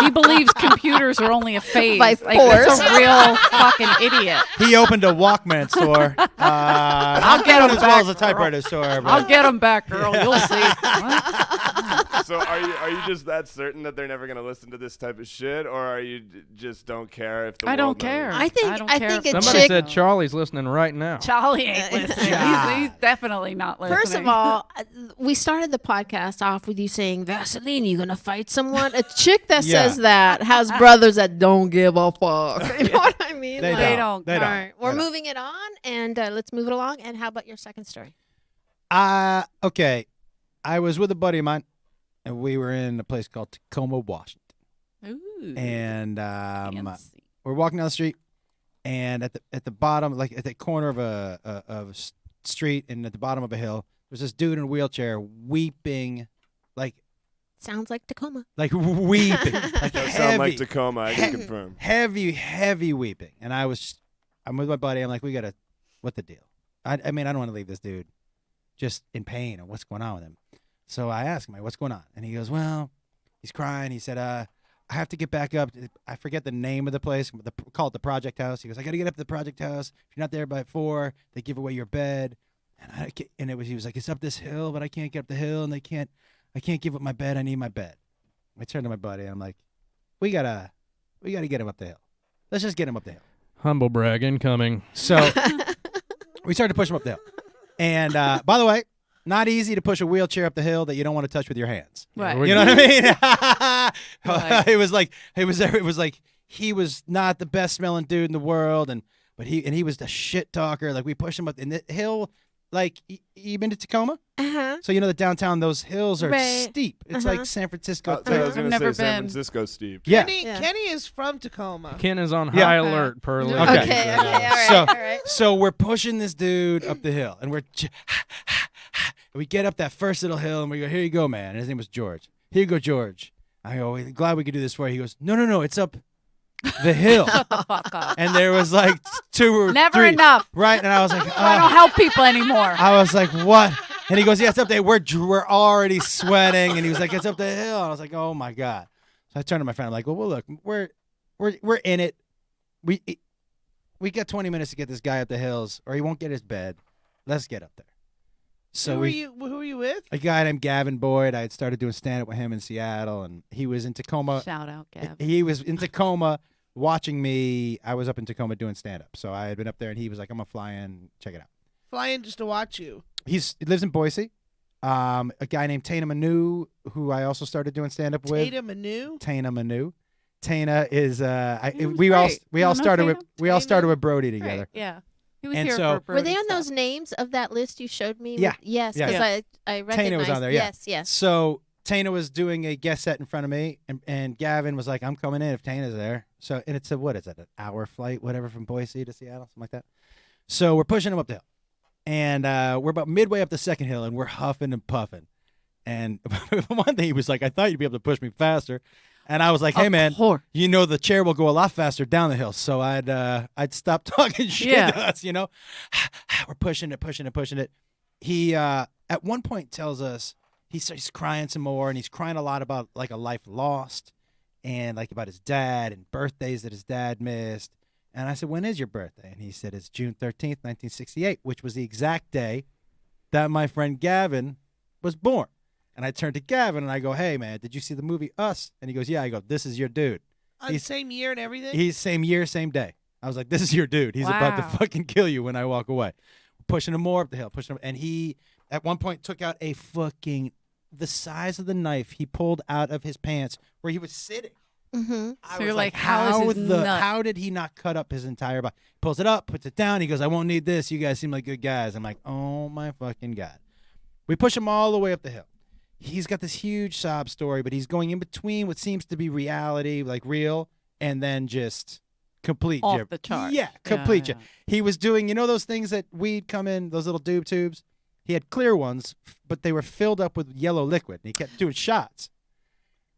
He believes computers are only a phase. By Like, force. that's a real fucking idiot. He opened a Walkman store. I'll get him as well back, as a typewriter store. I'll But get him back, girl. You'll see. What? so are you just that certain that they're never gonna listen to this type of shit, or are you just don't care if the I world don't care. knows? I think- don't I care think if a the Somebody chick- said Charlie's listening right now. Charlie ain't listening. Yeah. He's definitely not listening. First of all, we started the podcast off with you saying, Vaseline, you going to fight someone? A chick that Yeah. says that has brothers that don't give a fuck. You know what I mean? They They don't. don't. They All don't. right. We're They don't. moving it on, and let's move it along. And how about your second story? Okay. I was with a buddy of mine, and we were in a place called Tacoma, Washington. Ooh, And fancy. we're walking down the street, and at the bottom, like at the corner of a street, and at the bottom of a hill, there's this dude in a wheelchair weeping, like Sounds like Tacoma. weeping, like Does heavy, sound like Tacoma. I can he- confirm. heavy weeping. And I'm with my buddy. I'm like, what the deal? I mean, I don't want to leave this dude just in pain, or what's going on with him. So I asked him, like, what's going on? And he goes, well, he's crying. He said, I have to get back up. I forget the name of the place. Call it the Project House. He goes, I got to get up to the Project House. If you're not there by 4, they give away your bed. And he was like, it's up this hill, but I can't get up the hill, and I can't give up my bed. I need my bed. I turned to my buddy, and I'm like, we gotta get him up the hill. Let's just get him up the hill. Humble brag incoming. So we started to push him up the hill. And by the way, not easy to push a wheelchair up the hill that you don't want to touch with your hands. Right. we're You know what good. I mean? Right. it was like he was not the best smelling dude in the world, but he was the shit talker. Like, we pushed him up in the hill. Like, you been to Tacoma? Uh-huh. So you know that downtown, those hills are Right. steep. It's Uh-huh. like San Francisco. I was gonna I've never say San been. Francisco, Steve. Yeah. Yeah. Kenny is from Tacoma. Ken is on Yeah. high alert per Okay. Lincoln. Okay, okay, all right, So- all right. So we're pushing this dude up the hill, and we get up that first little hill, and we go, here you go, man. And his name was George. Here you go, George. I go, glad we could do this for you. He goes, no, it's up the hill. Shut the fuck up. And there was like 2 or Never 3. enough. Right? And I was like, I don't help people anymore. I was like, what? And he goes, yeah, it's up there. We're already sweating. And he was like, it's up the hill. And I was like, oh my God. So I turned to my friend. I'm like, well, look, we're in it. We got 20 minutes to get this guy up the hills, or he won't get his bed. Let's get up there. So Who are you with? a guy named Gavin Boyd. I had started doing stand up with him in Seattle, and he was in Tacoma. Shout out, Gav. He was in Tacoma watching me. I was up in Tacoma doing stand up. So I had been up there, and he was like, I'm going to fly in, check it out. Fly in just to watch you. He lives in Boise. A guy named Tana Manu, who I also started doing stand up with. Tata Manu. Tana Manu. Tana is He was we all great. we You all don't know started with Tana? we all started Tana? with Brody Right, together. yeah. He was And here so- for Were they Brody on stuff. those names of that list you showed me? Yeah. Yes, Yeah. because Yeah. I recognized. Tana was on there, yeah. Yes. So Tana was doing a guest set in front of me, and Gavin was like, I'm coming in if Tana's there. So, and it's what is it, an hour flight, whatever, from Boise to Seattle, something like that. So we're pushing him up the hill. And we're about midway up the second hill, and we're huffing and puffing. And one day he was like, I thought you'd be able to push me faster. And I was like, hey, Of man, course. you know the chair will go a lot faster down the hill. So I'd stop talking shit Yeah. to us, you know. We're pushing it. He at one point tells us he's crying some more, and he's crying a lot about like a life lost and like about his dad and birthdays that his dad missed. And I said, when is your birthday? And he said, it's June 13th, 1968, which was the exact day that my friend Gavin was born. And I turned to Gavin and I go, hey, man, did you see the movie Us? And he goes, yeah. I go, this is your dude. On the same year and everything. He's same year, same day. I was like, this is your dude. He's about to Wow. fucking kill you when I walk away. Pushing him more up the hill, pushing him. And he, at one point, took out a fucking, the size of the knife he pulled out of his pants where he was sitting. Mm-hmm. I So you're was like, how is his nut? how did he not cut up his entire body? Pulls it up, puts it down. He goes, I won't need this. You guys seem like good guys. I'm like, oh my fucking God. We push him all the way up the hill. He's got this huge sob story, but he's going in between what seems to be reality, like real, and then just complete Off gib- the chart. Yeah, complete. Yeah. He was doing, you know, those things that weed come in, those little doob tubes. He had clear ones, but they were filled up with yellow liquid. And he kept doing shots.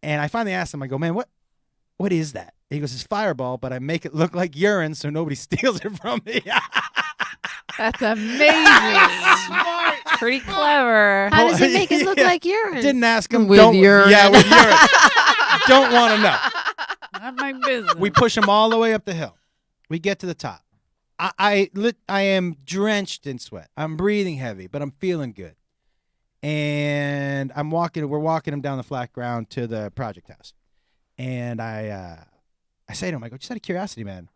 And I finally asked him, I go, man, what is that? He goes, it's Fireball, but I make it look like urine so nobody steals it from me. That's amazing. Smart. Pretty clever. How does it make it look Yeah. like urine? Didn't ask him. With Don't, urine. Yeah, with urine. Don't want to know. Not my business. We push him all the way up the hill. We get to the top. I am drenched in sweat. I'm breathing heavy, but I'm feeling good. And we're walking him down the flat ground to the project house. And I say to him, I go, just out of curiosity, man,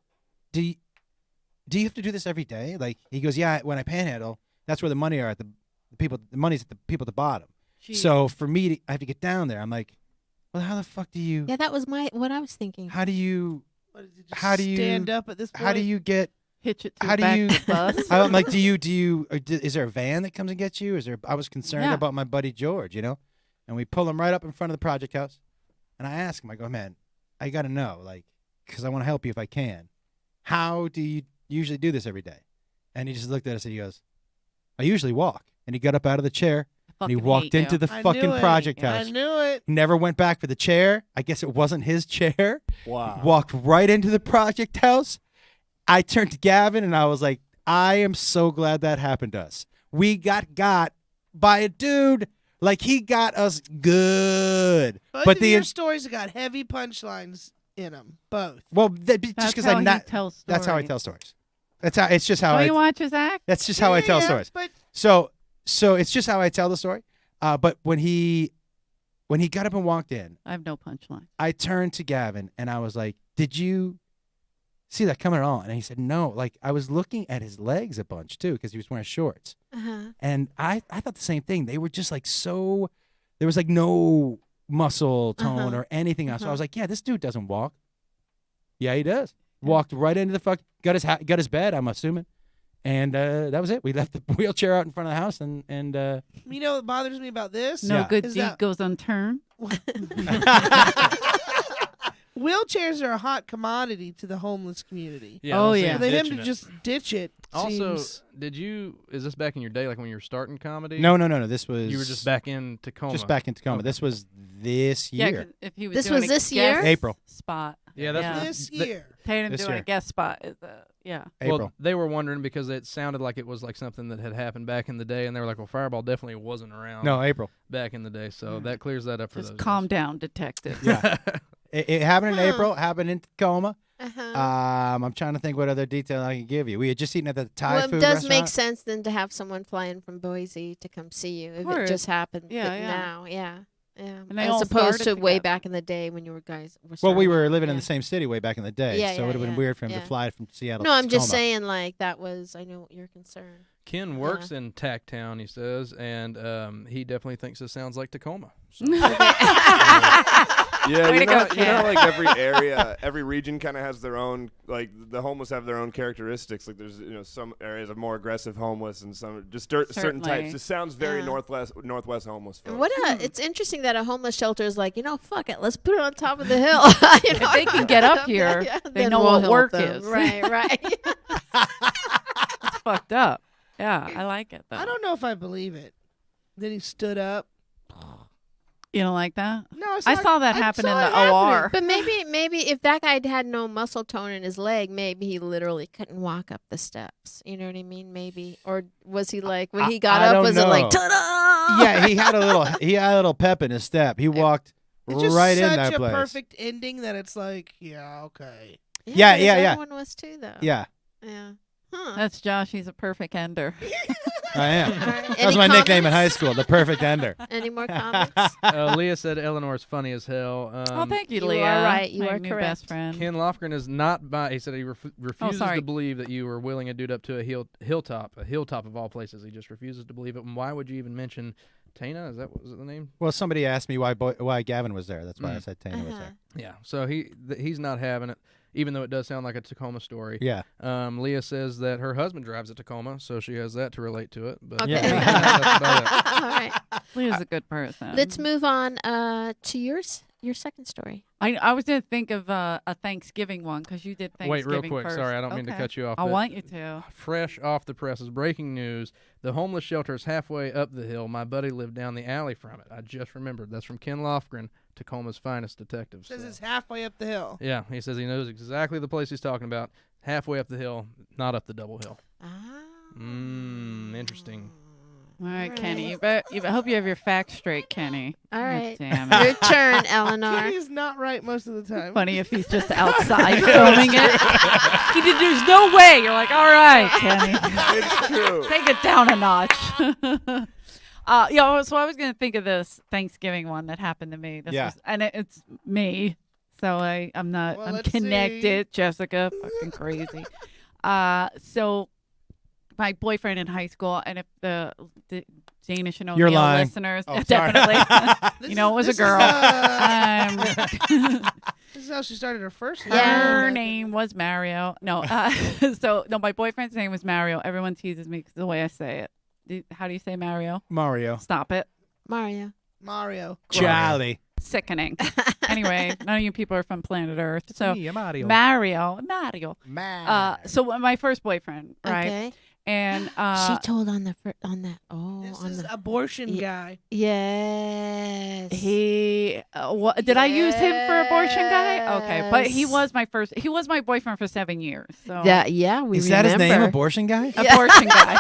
do you have to do this every day? Like, he goes, yeah, when I panhandle, that's where the money are at the money's at the people at the bottom. Jeez. So for me, I have to get down there. I'm like, well, how the fuck do you, Yeah, that was what I was thinking. how do you, What, is it just How do you- stand up at this point? how do you get, hitch it to how the do back you- of the bus. I'm like, is there a van that comes and gets you? I was concerned Yeah. about my buddy George, you know? And we pull him right up in front of the project house. And I ask him, I go, man, I got to know, like, because I want to help you if I can. How do you usually do this every day? And he just looked at us and he goes, I usually walk. And he got up out of the chair and he Fucking walked hate into you. the I fucking knew it. project I house. knew it. Never went back for the chair. I guess it wasn't his chair. Wow. Walked right into the project house. I turned to Gavin and I was like, I am so glad that happened to us. We got by a dude. Like, he got us good. Both but of your stories have got heavy punchlines in them. Both. well, just That's because how I he not. tells That's how I stories. tell stories. That's how. It's just how Don't I. you watch his act? That's just how I tell Yeah, stories. But So it's just how I tell the story. But when he got up and walked in, I have no punchline. I turned to Gavin and I was like, "Did you see that coming at all?" And he said, "No." Like, I was looking at his legs a bunch too because he was wearing shorts, Uh-huh. and I thought the same thing. They were just like so. There was like no muscle tone Uh-huh. or anything else. So I Uh-huh. was like, "Yeah, this dude doesn't walk." Yeah, he does. Walked right into the got his bed. I'm assuming. And that was it. We left the wheelchair out in front of the house, and you know what bothers me about this? No Yeah. good Is deed that- goes unturned. Wheelchairs are a hot commodity to the homeless community. Yeah, Oh, I don't see yeah. For him him ditching to it. just ditch it Also, seems... is this back in your day, like when you were starting comedy? no. This was You were just back in Tacoma. Just back in Tacoma. Okay. This was this Yeah, year. 'cause if he was This doing was a this year? guest April. spot. Yeah, that's Yeah. This the- year. Tatum This doing year. a guest spot is yeah. April. Well, they were wondering because it sounded like it was like something that had happened back in the day, and they were like, "Well, Fireball definitely wasn't around No, April. back in the day." So Mm. that clears that up for Just those calm guys. down, detective. Yeah. It happened in Huh. April. Happened in Tacoma. Uh-huh. I'm trying to think what other detail I can give you. We had just eaten at the Thai Well, it food does restaurant. make sense then to have someone fly in from Boise to come see you if Word. it just happened Yeah, th- yeah. now. Yeah. Yeah. And they As all opposed to started way together. back in the day when you were guys were Well, we starting were out, living in yeah. the same city way back in the day, Yeah, so it would have been yeah, weird for him yeah. to fly from Seattle. No, to I'm just Tacoma. saying like that was I know your concern. Ken works in Tacktown, he says, and he definitely thinks it sounds like Tacoma. So, Yeah, Way to go, you know, Ken. like every area, every region kind of has their own, like the homeless have their own characteristics. Like there's, some areas of more aggressive homeless and some just certain Certainly. types. It sounds very Yeah. northwest homeless. Folks. What it's interesting that a homeless shelter is like, fuck it, let's put it on top of the hill. If they can get up here, they then know we'll what help work them. is. Right. It's fucked up. Yeah, I like it though. I don't know if I believe it. Then he stood up. You don't like that? No, I saw that happen in saw the it happening. OR. But maybe if that guy had no muscle tone in his leg, maybe he literally couldn't walk up the steps. You know what I mean? Maybe, or was he like when he got I up? don't Was it like know. ta-da? Yeah, he had a little pep in his step. He walked It's just right in such that a place. perfect ending that it's like, yeah, okay. Yeah, because yeah. Everyone was too though. Yeah, Yeah. Huh. That's Josh. He's a perfect ender. I am. All right. That Any was my nickname in high comments? school, the perfect ender. Any more comments? Leah said Eleanor's funny as hell. Oh, thank you, you are Leah. right. You My are new correct. best friend. Ken Lofgren is not by. He said he refuses sorry. to believe that you were wheeling a dude up to a hilltop of all places. He just refuses to believe it. And why would you even mention Tana? Was it the name? Well, somebody asked me why Gavin was there. That's why I said Tana was Uh-huh. there. Yeah. So he's not having it, even though it does sound like a Tacoma story. Yeah. Leah says that her husband drives a Tacoma, so she has that to relate to it. But Okay. Yeah. that's about it. All right. Leah's a good person. Let's move on to your second story. I was going to think of a Thanksgiving one because you did Thanksgiving Wait, real quick. first. Sorry, I don't mean to Okay. cut you off. I but want you to. Fresh off the presses, breaking news. The homeless shelter is halfway up the hill. My buddy lived down the alley from it. I just remembered. That's from Ken Lofgren, Tacoma's finest detective. Says So- it's halfway up the hill. Yeah, he says he knows exactly the place he's talking about. Halfway up the hill, not up the double hill. Ah. Interesting. All right, All Kenny. right. I hope you have your facts straight, Kenny. All God right. damn it. Your turn, Eleanor. Kenny's not right most of the time. Funny if he's just outside filming it. There's no way. You're like, all right, Kenny. It's true. Take it down a notch. So I was going to think of this Thanksgiving one that happened to me. Yeah. It's me. So I'm not, Well, I'm let's connected. Jessica, fucking crazy. So my boyfriend in high school, and if the Danish and You're O'Neill lying. listeners, Oh, sorry. definitely. You know, it was a girl. This is how she started her first. Her name was Mario. No, my boyfriend's name was Mario. Everyone teases me 'cause the way I say it. How do you say Mario? Mario. Stop it. Mario. Mario. Charlie. Sickening. Anyway, none of you people are from planet Earth. So Mario. Mario. So my first boyfriend, right? Okay. And She told on that. This on is the. abortion Ye- guy. Yes. he did I use him for abortion guy? Okay, but he Yes. was my first. He was my boyfriend for 7 years. So Yeah, we Is that his name, remember. abortion guy? abortion guy.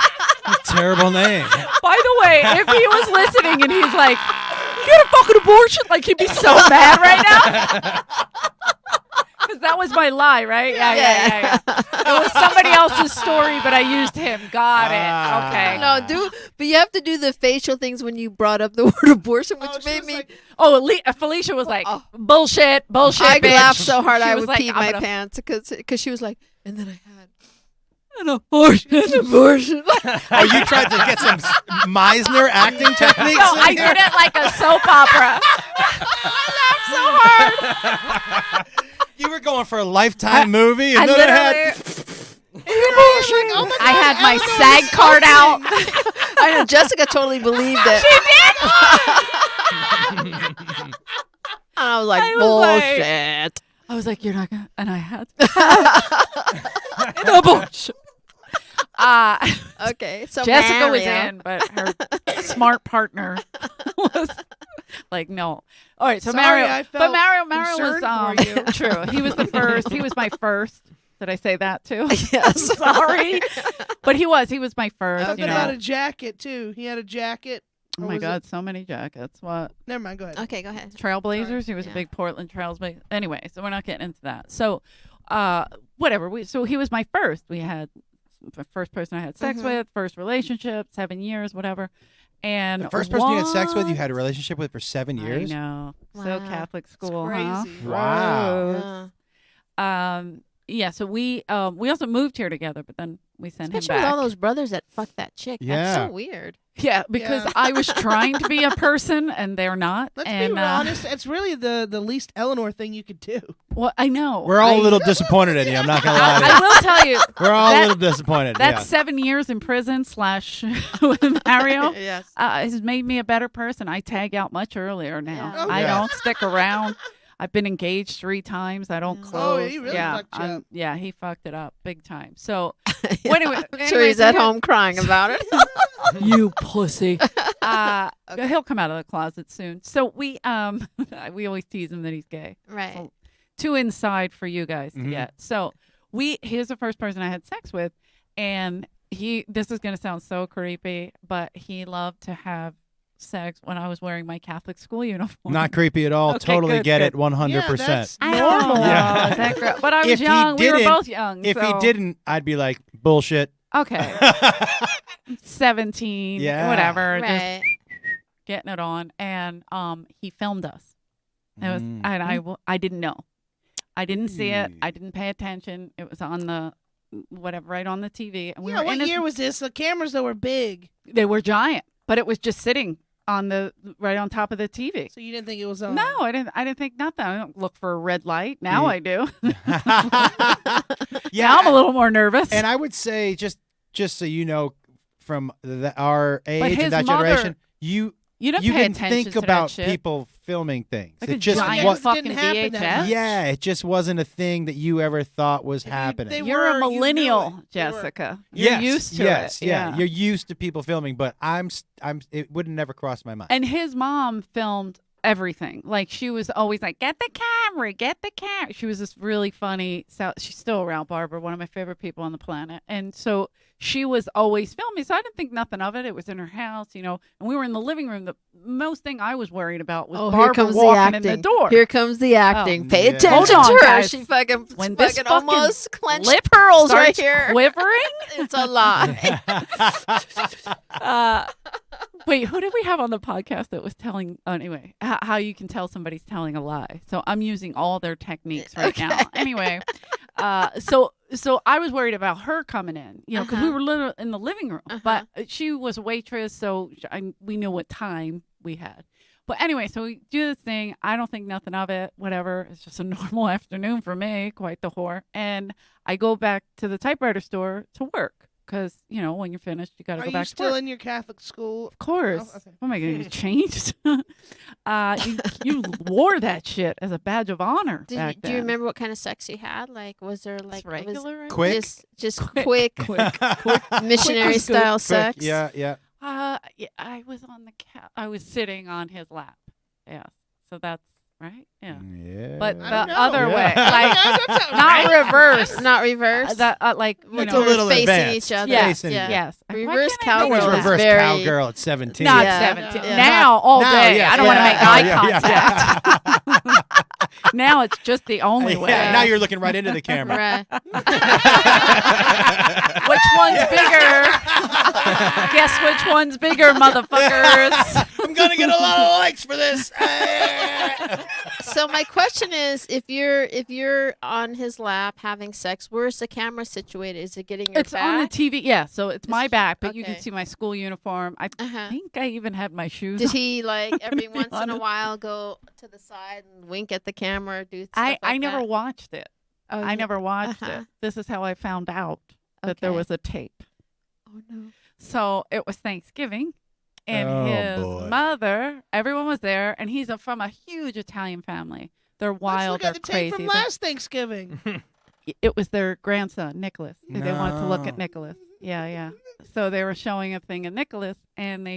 Terrible name. By the way, if he was listening and he's like, "You got a fucking abortion," like he'd be so mad right now. Because that was my lie, right? Yeah. It was somebody else's story, but I used him. Got it. Okay. No, but you have to do the facial things when you brought up the word abortion, which she made was me. like, Felicia was like, Oh. bullshit, I bitch. laughed so hard She I was would like, pee I'm my gonna- pants because she was like, and then I had an abortion. Oh, you tried to get some Meisner acting techniques? No, in I here? did it like a soap opera. I laughed so hard. You were going for a Lifetime movie, I and then it had literally, oh my I God, had my Eleanor SAG was card out. I know Jessica totally believed it. I was like, I was like- bullshit. I was like, you're not gonna, and I had an abortion. Okay, so Jessica was Mario. in, but her smart partner was like, no. All right, so Sorry, Mario, I but felt Mario was concerned for you. true. He was the first. He was my first. Did I say that too? Yes. Sorry, but he was my first. Something You about know. a jacket too. He had a jacket. Oh Or my was it- God, so many jackets. What? Never mind. Go ahead. Okay, go ahead. Trailblazers. He was Yeah. a big Portland Trailblazer. Anyway, so we're not getting into that. So, whatever. So he was my first. We had the first person I had sex Mhm. with, first relationship, 7 years, whatever. And the first person you had sex with, you one- had a relationship with for 7 years? I know. So Wow. Catholic It's school, huh? crazy. Wow. Yeah. yeah, so we also moved here together, but then we sent him Especially back. with all those brothers that fucked that chick. Yeah. That's so weird. Yeah, because Yeah. I was trying to be a person and they're not. Let's and, be honest. It's really the least Eleanor thing you could do. Well, I know. We're all a little disappointed in you. I'm not gonna lie to you. I will tell you. We're all a that- little disappointed. That's Yeah. 7 years in prison / with Mario. Yes. Has made me a better person. I tag out much earlier now. Yeah. Oh, I yeah. don't stick around. I've been engaged 3 times. I don't Oh, close. he really yeah, fucked you up. yeah, he fucked it up big time. So, well, anyway, I'm sure he's at home crying about it. you pussy. He'll come out of the closet soon. So we always tease him that he's gay. Right. So, too inside for you guys to Mhm. get. So he's the first person I had sex with, and this is gonna sound so creepy, but he loved to have sex when I was wearing my Catholic school uniform. Not creepy at all. Okay, Totally good, get good. it 100%. that's I don't normal. know. Yeah. That girl- but I was If he young. We were didn't- both young. If he so- didn't, I'd be like, bullshit. okay, 17, Yeah. whatever, just Right. getting it on, and he filmed us. It was, Mm. and I didn't know. I didn't see it. Mm. I didn't pay attention. It was on the whatever, right on the TV, and we Yeah, were in what this. year was this? The cameras that were big, They were giant, but it was just sitting on the right on top of the TV. so you didn't think it was on. No, I didn't think nothing. I don't look for a red light. Now Yeah. I do. Yeah, Now I'm a little more nervous. And I would say, just so you know, from our age his and that mother- generation, you you you pay can attention think to about that shit. people filming things. Like it a just giant was, fucking didn't happen that VHS. much. yeah, it just wasn't a thing that you ever thought was They happening. You're a were- you knew millennial, it. You were- Jessica. You're Yes, used to yes, it. yeah. You're used to people filming, but it would never cross my mind. And his mom filmed everything. Like, she was always like, get the camera, get the camera. She was this really funny. She's still around, Barbara, one of my favorite people on the planet. And so she was always filming. So I didn't think nothing of it. It was in her house, and we were in the living room. The most thing I was worried about was Oh, here Barbara comes the walking in the acting. door. Here comes the acting. Pay Yeah. attention Hold on, to her. guys. She fucking, When this fucking fucking almost clenched lip pearls right starts here. quivering. It's a lie. Wait, who did we have on the podcast that was telling? Anyway, how you can tell somebody's telling a lie. So I'm using all their techniques right now. Anyway, so I was worried about her coming in, because we were literally in the living room. But she was a waitress, so we knew what time we had. But anyway, so we do this thing. I don't think nothing of it. Whatever. It's just a normal afternoon for me. Quite the whore. And I go back to the typewriter store to work. Because, when you're finished, you got to Are go you back to still work. in your Catholic school? Of course. Oh, okay. Oh my God, you changed. You wore that shit as a badge of honor Do back you then. remember what kind of sex you had? Like, was there It's like was regular? right? Quick? just quick missionary was good. style Quick, sex? yeah. Yeah, I was on the I was sitting on his lap. Yeah. So that's right. Yeah. Yeah. But I the don't know. other way, Yeah. like not reverse. Not reverse. Like Like It's you a were little facing advanced. each other. Yeah. Facing- Yeah. Yes. Reverse Why can't I It think was cowgirl of is reverse very- cowgirl at 17. Not Yeah. 17. Yeah. Now all Now, day. yes, I don't want to yeah. make eye Oh, yeah, contact. yeah. Now it's just the only way. Yeah, now you're looking right into the camera. Right. Which one's bigger? Guess which one's bigger, motherfuckers. I'm gonna get a lot of likes for this. So my question is, if you're on his lap having sex, where's the camera situated? Is it getting your It's on the back? TV. Yeah, so it's my back, but you can okay. see my school uniform. I Uh-huh. think I even had my shoes Did on. he like every be once in a honest. while go to the side and wink at the camera, or do stuff like I never that? watched it. Oh, I you- never watched uh-huh. it. This is how I found out that there Okay. was a tape. Oh no. So it was Thanksgiving, and Oh, his boy. mother, everyone was there, and he's from a huge Italian family. They're wild, Let's look at the they're tape crazy. from last Thanksgiving. It was their grandson, Nicholas. They wanted to look at No. Nicholas. Yeah. So they were showing a thing of Nicholas, and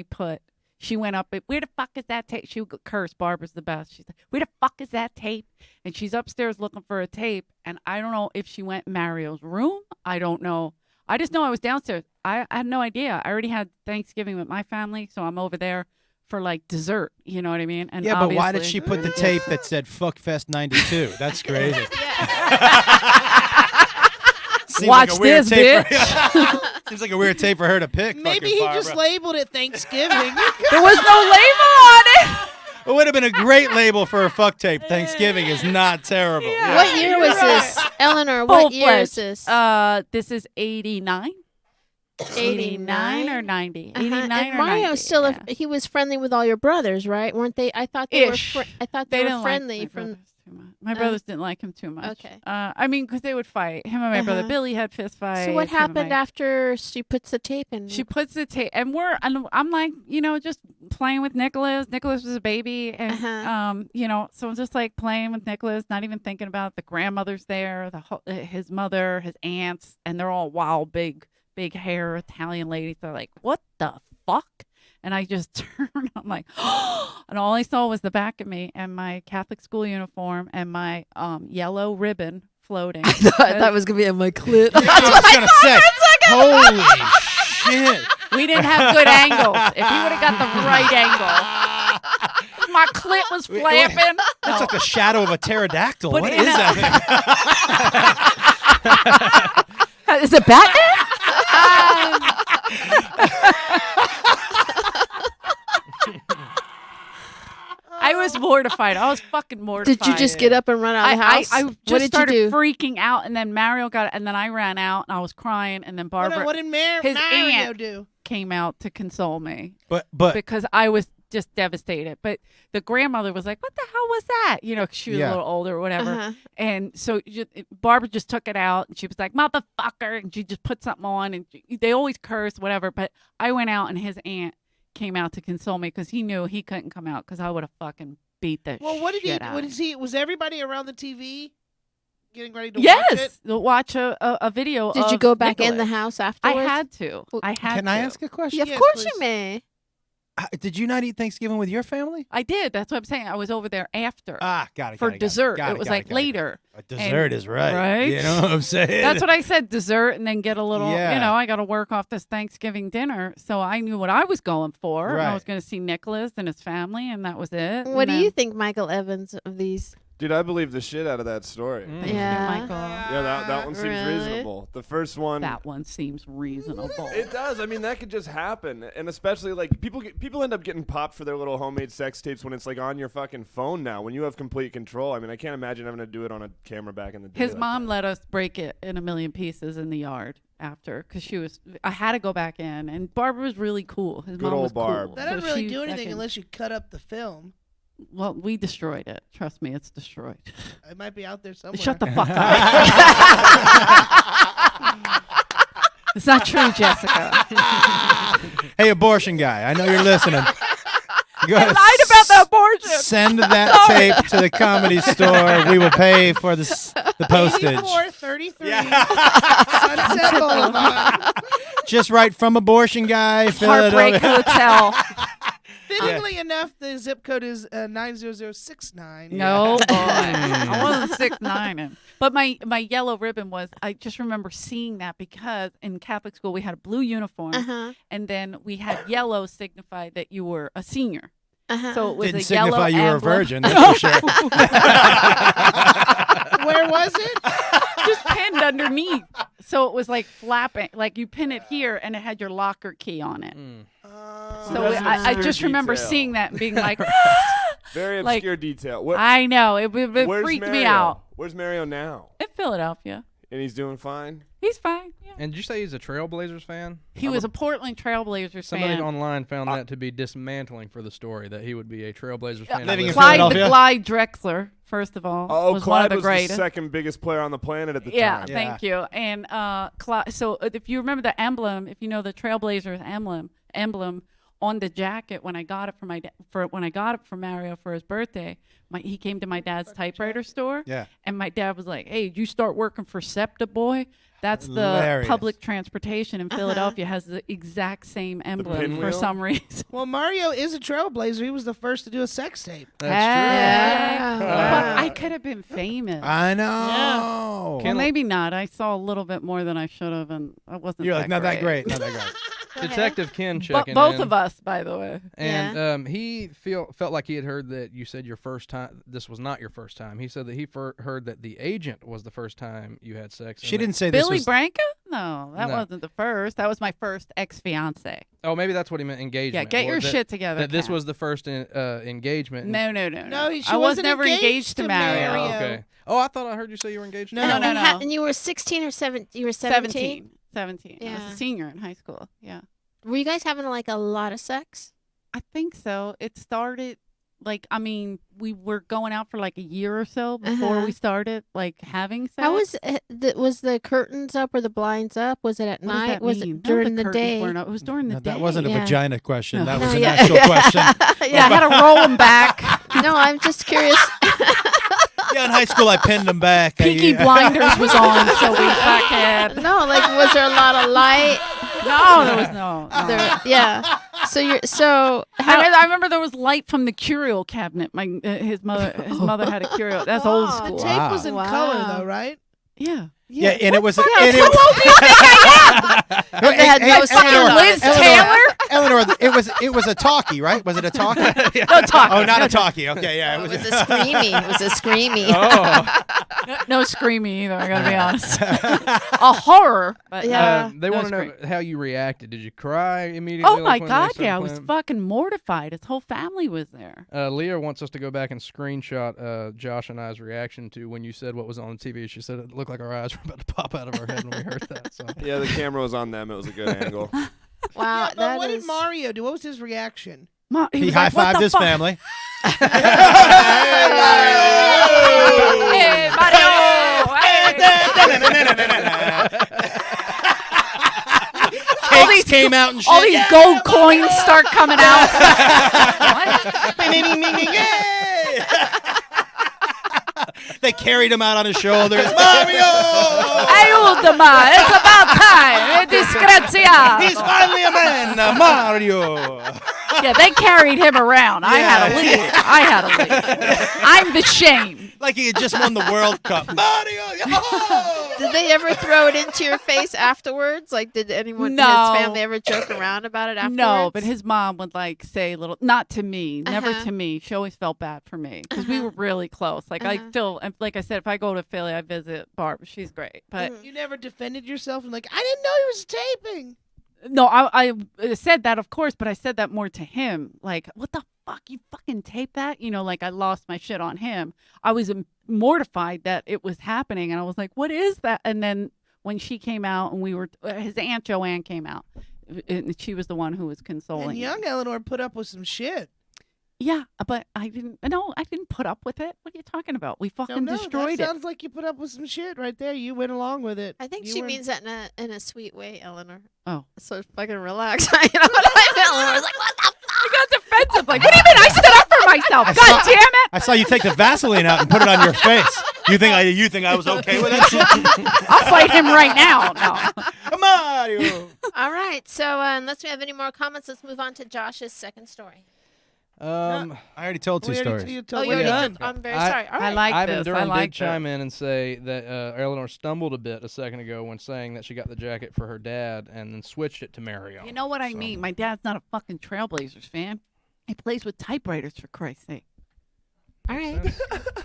she went up, where the fuck is that tape? She would curse. Barbara's the best. She's like, where the fuck is that tape? And she's upstairs looking for a tape, and I don't know if she went in Mario's room. I don't know. I just know I was downstairs. I had no idea. I already had Thanksgiving with my family, so I'm over there for like dessert. You know what I mean? And Yeah, but why did obviously- she put the tape that said "Fuckfest '92"? That's crazy. Seems Watch like a weird this, tape for- Seems like a weird tape for her to pick. Maybe fucking he just Barbara. labeled it Thanksgiving. There was no label on it. It would have been a great label for a fuck tape. Thanksgiving is not terrible. Yeah. What year was this, Eleanor? What year is this? This is 89. 89 or 90? 89 And or Mario 90. still yeah. he was friendly with all your brothers, right? Weren't they? I thought they Ish. were. I thought They they were didn't friendly like my from. brothers too much. My brothers didn't like him too much. Okay. I mean, because they would fight. Him and my brother Uh-huh. Billy had fist fights. So what him and happened my- after she puts the tape in? She puts the tape, and I'm like, just playing with Nicholas. Nicholas was a baby, and so I'm just like playing with Nicholas, not even thinking about the grandmother's there, his mother, his aunts, and they're all wild, big hair Italian ladies. They're like, what the fuck? And I just turned. I'm like, and all I saw was the back of me and my Catholic school uniform and my yellow ribbon floating. I thought that was gonna be on my clit. I was gonna say, holy shit! We didn't have good angles. If he would have got the right angle, my clit was flapping. That's like the shadow of a pterodactyl. But What in is a- that thing? Is it Batman? I was mortified. I was fucking mortified. Did you just get up and run out of the house? I what just did started you do? freaking out, and then Mario got it, and then I ran out, and I was crying, and then Barbara What did his Mario aunt do? came out to console me But because I was just devastated. But the grandmother was like, "What the hell was that?" 'Cause she was Yeah. a little older or whatever. Uh-huh. And so Barbara just took it out, and she was like, "Motherfucker," and she just put something on, and they always curse, whatever. But I went out, and his aunt came out to console me because he knew he couldn't come out because I would have fucking beat the Well, what did he? shit out What of is him. he? Was everybody around the TV getting ready to watch it? Yes, to watch a video. Did you of go back in the Nicholas. house I afterwards? had to. I had. can to. I ask a question? Yeah, of Yes, course please. you may. Did you not eat Thanksgiving with your family? I did. That's what I'm saying. I was over there after Got it. for got it, dessert. got It was got like got later. A dessert is right. right? You know what I'm saying? That's what I said. Dessert, and then get a little. Yeah. I got to work off this Thanksgiving dinner, so I knew what I was going for. And I Right. was going to see Nicholas and his family, and that was it. What And do you then- think, Michael Evans, of these? Dude, I believe the shit out of that story. Thank you, Yeah. Michael. Yeah, that one seems Really? reasonable. The first one. That one seems reasonable. It does. I mean, that could just happen, and especially like people end up getting popped for their little homemade sex tapes when it's like on your fucking phone now. When you have complete control. I mean, I can't imagine having to do it on a camera back in the day. His like mom that. let us break it in a million pieces in the yard after because I had to go back in, and Barbara was really cool. His Good mom old was Barb. cool. That doesn't So really she do anything fucking- unless you cut up the film. Well, we destroyed it. Trust me, it's destroyed. It might be out there somewhere. Shut the fuck up. It's not true, Jessica. Hey, abortion guy, I know you're listening. Go ahead, lied about the abortion. Send that tape to the Comedy Store. We will pay for the postage. 8433 Sunset Boulevard. Just right from abortion guy, Heartbreak Philadelphia. Hotel. Fittingly enough, the zip code is 90069. No, boy. I wasn't 6'9". But my yellow ribbon was, I just remember seeing that because in Catholic school we had a blue uniform Uh-huh. and then we had yellow signified that you were a senior. Uh-huh. So it was Didn't a yellow signify you were a emblem. virgin, that's for sure. Where was it? Just pinned underneath. So it was like flapping, like you pin it here and it had your locker key on it. So That's an I obscure just remember detail. seeing that and being like, Very like- obscure detail. What, I know, it where's freaked Mario? me out. Where's Mario now? In Philadelphia. And he's doing fine. He's fine. Yeah. And did you say he's a Trailblazers fan? He was a Portland Trailblazers Somebody fan. online found that to be dismantling for the story that he would be a Trailblazers fan. Living in Clyde Philadelphia? the Glide Drexler, first of all, Oh, was Clyde one of the was the greatest. second biggest player on the planet at the Yeah, time. thank you. And so if you remember the emblem, if you know the Trailblazers emblem on the jacket when I got it for Mario for his birthday, he came to my dad's typewriter store. Yeah. And my dad was like, "Hey, you start working for SEPTA, boy." That's the Hilarious. public transportation in Philadelphia has the exact same emblem for pinwheel? some reason. Well, Mario is a trailblazer. He was the first to do a sex tape. That's Yeah. But Wow. I could have been famous. I know. Well, maybe not. I saw a little bit more than I should have, and I wasn't. You're like, not that great. great. Not that great. ahead. Detective Ken checking Both in. of us, by the way. And he felt like he had heard that you said your first time. This was not your first time. He said that he heard that the agent was the first time you had sex. She didn't say this Billy was. Branca? No, that No. wasn't the first. That was my first ex-fiance. Oh, maybe that's what he meant. Engagement. Yeah, get your Or that- shit together. That this Kat. was the first engagement. No. No, she I was wasn't never engaged to Mario. Mario. Oh, okay. Oh, I thought I heard you say you were engaged. No. to No, Mario. no, And you were 16 or 17? You were 17? 17. I was Yeah. a senior in high school. Yeah. Were you guys having like a lot of sex? I think so. It started we were going out for like a year or so before Uh-huh. we started like having sex. How was the curtains up or the blinds up? Was it at What does night? that Was mean? it No, during the curtains day? weren't up. It was during the No, day. that wasn't a Yeah. vagina question. That No. was No, an yeah. actual question. Yeah, I had to roll them back. No, I'm just curious. Yeah, in high school I pinned them back. Peaky Blinders was on, so we fucking. No, like was there a lot of light? No, there was no. There, yeah. So I remember there was light from the curio cabinet. His mother had a curio. That's old Oh, The school. tape Wow. was in Wow. color, though, right? Yeah. Yeah, and it was. How and it, old do you think I am? Hey, They had hey, no hey, sound Eleanor, on Liz it. Taylor? Eleanor, it was a talkie, right? Was it a talkie? No talk. Oh, not a talkie. Okay, yeah, It was a screamy. It was a screamy. Oh. No screamy either. I gotta be honest. A horror. But Yeah. They no want to know scream. how you reacted. Did you cry immediately? Oh like, my when they God! started Yeah, I was playing? fucking mortified. His whole family was there. Leah wants us to go back and screenshot Josh and I's reaction to when you said what was on TV. She said it looked like our eyes were about to pop out of our head when we heard that. So Yeah, the camera was on them. It was a good angle. Wow, Yeah, but that what is. did Mario do? What was his reaction? He was high like, "What fived the his fuck?" family. Hey, Mario! Cakes came out and shit. All these gold coins start coming out. They carried him out on his shoulders. Mario! Ayúdame! It's about time! Disgraziato! He's finally a man, Mario. Yeah, they carried him around. I had to leave. I'm the shame. Like he had just won the World Cup. Mario! Did they ever throw it into your face afterwards? Like, did anyone, No. his family ever joke around about it afterwards? No, but his mom would like say little, not to me, never Uh-huh. to me. She always felt bad for me because we were really close. Like I Uh-huh. still, like I said, if I go to Philly, I visit Barb. She's great, but Mhm. You never defended yourself and like, I didn't know he was taping. no, I said that, of course, but I said that more to him. Like, what the fuck? You fucking tape that? You know, like I lost my shit on him. I was mortified that it was happening, and I was like, what is that? And then when she came out, and we were, his Aunt Joanne came out, and she was the one who was consoling. And young Eleanor put up with some shit. Yeah, but I didn't. No, I didn't put up with it. What are you talking about? We fucking No, destroyed that it. sounds like you put up with some shit right there. You went along with it. I think You she weren't- means that in a sweet way, Eleanor. Oh. So fucking relax. You know what I mean? Eleanor was like, what the fuck? You got defensive. Like, what do you mean? I stood up for myself. God damn it! I saw you take the Vaseline out and put it on your face. You think I was okay with that shit? I'll fight him right now. No. Mario. All right. So unless we have any more comments, let's move on to Josh's second story. I already told two We already- stories. you Oh, told- you we're already done. did. I'm very I- sorry. All I right. like Ivan this. Durham I did like chime in and say that Eleanor stumbled a bit a second ago when saying that she got the jacket for her dad and then switched it to Mario. You know what I So- mean? My dad's not a fucking Trailblazers fan. He plays with typewriters, for Christ's sake. All right.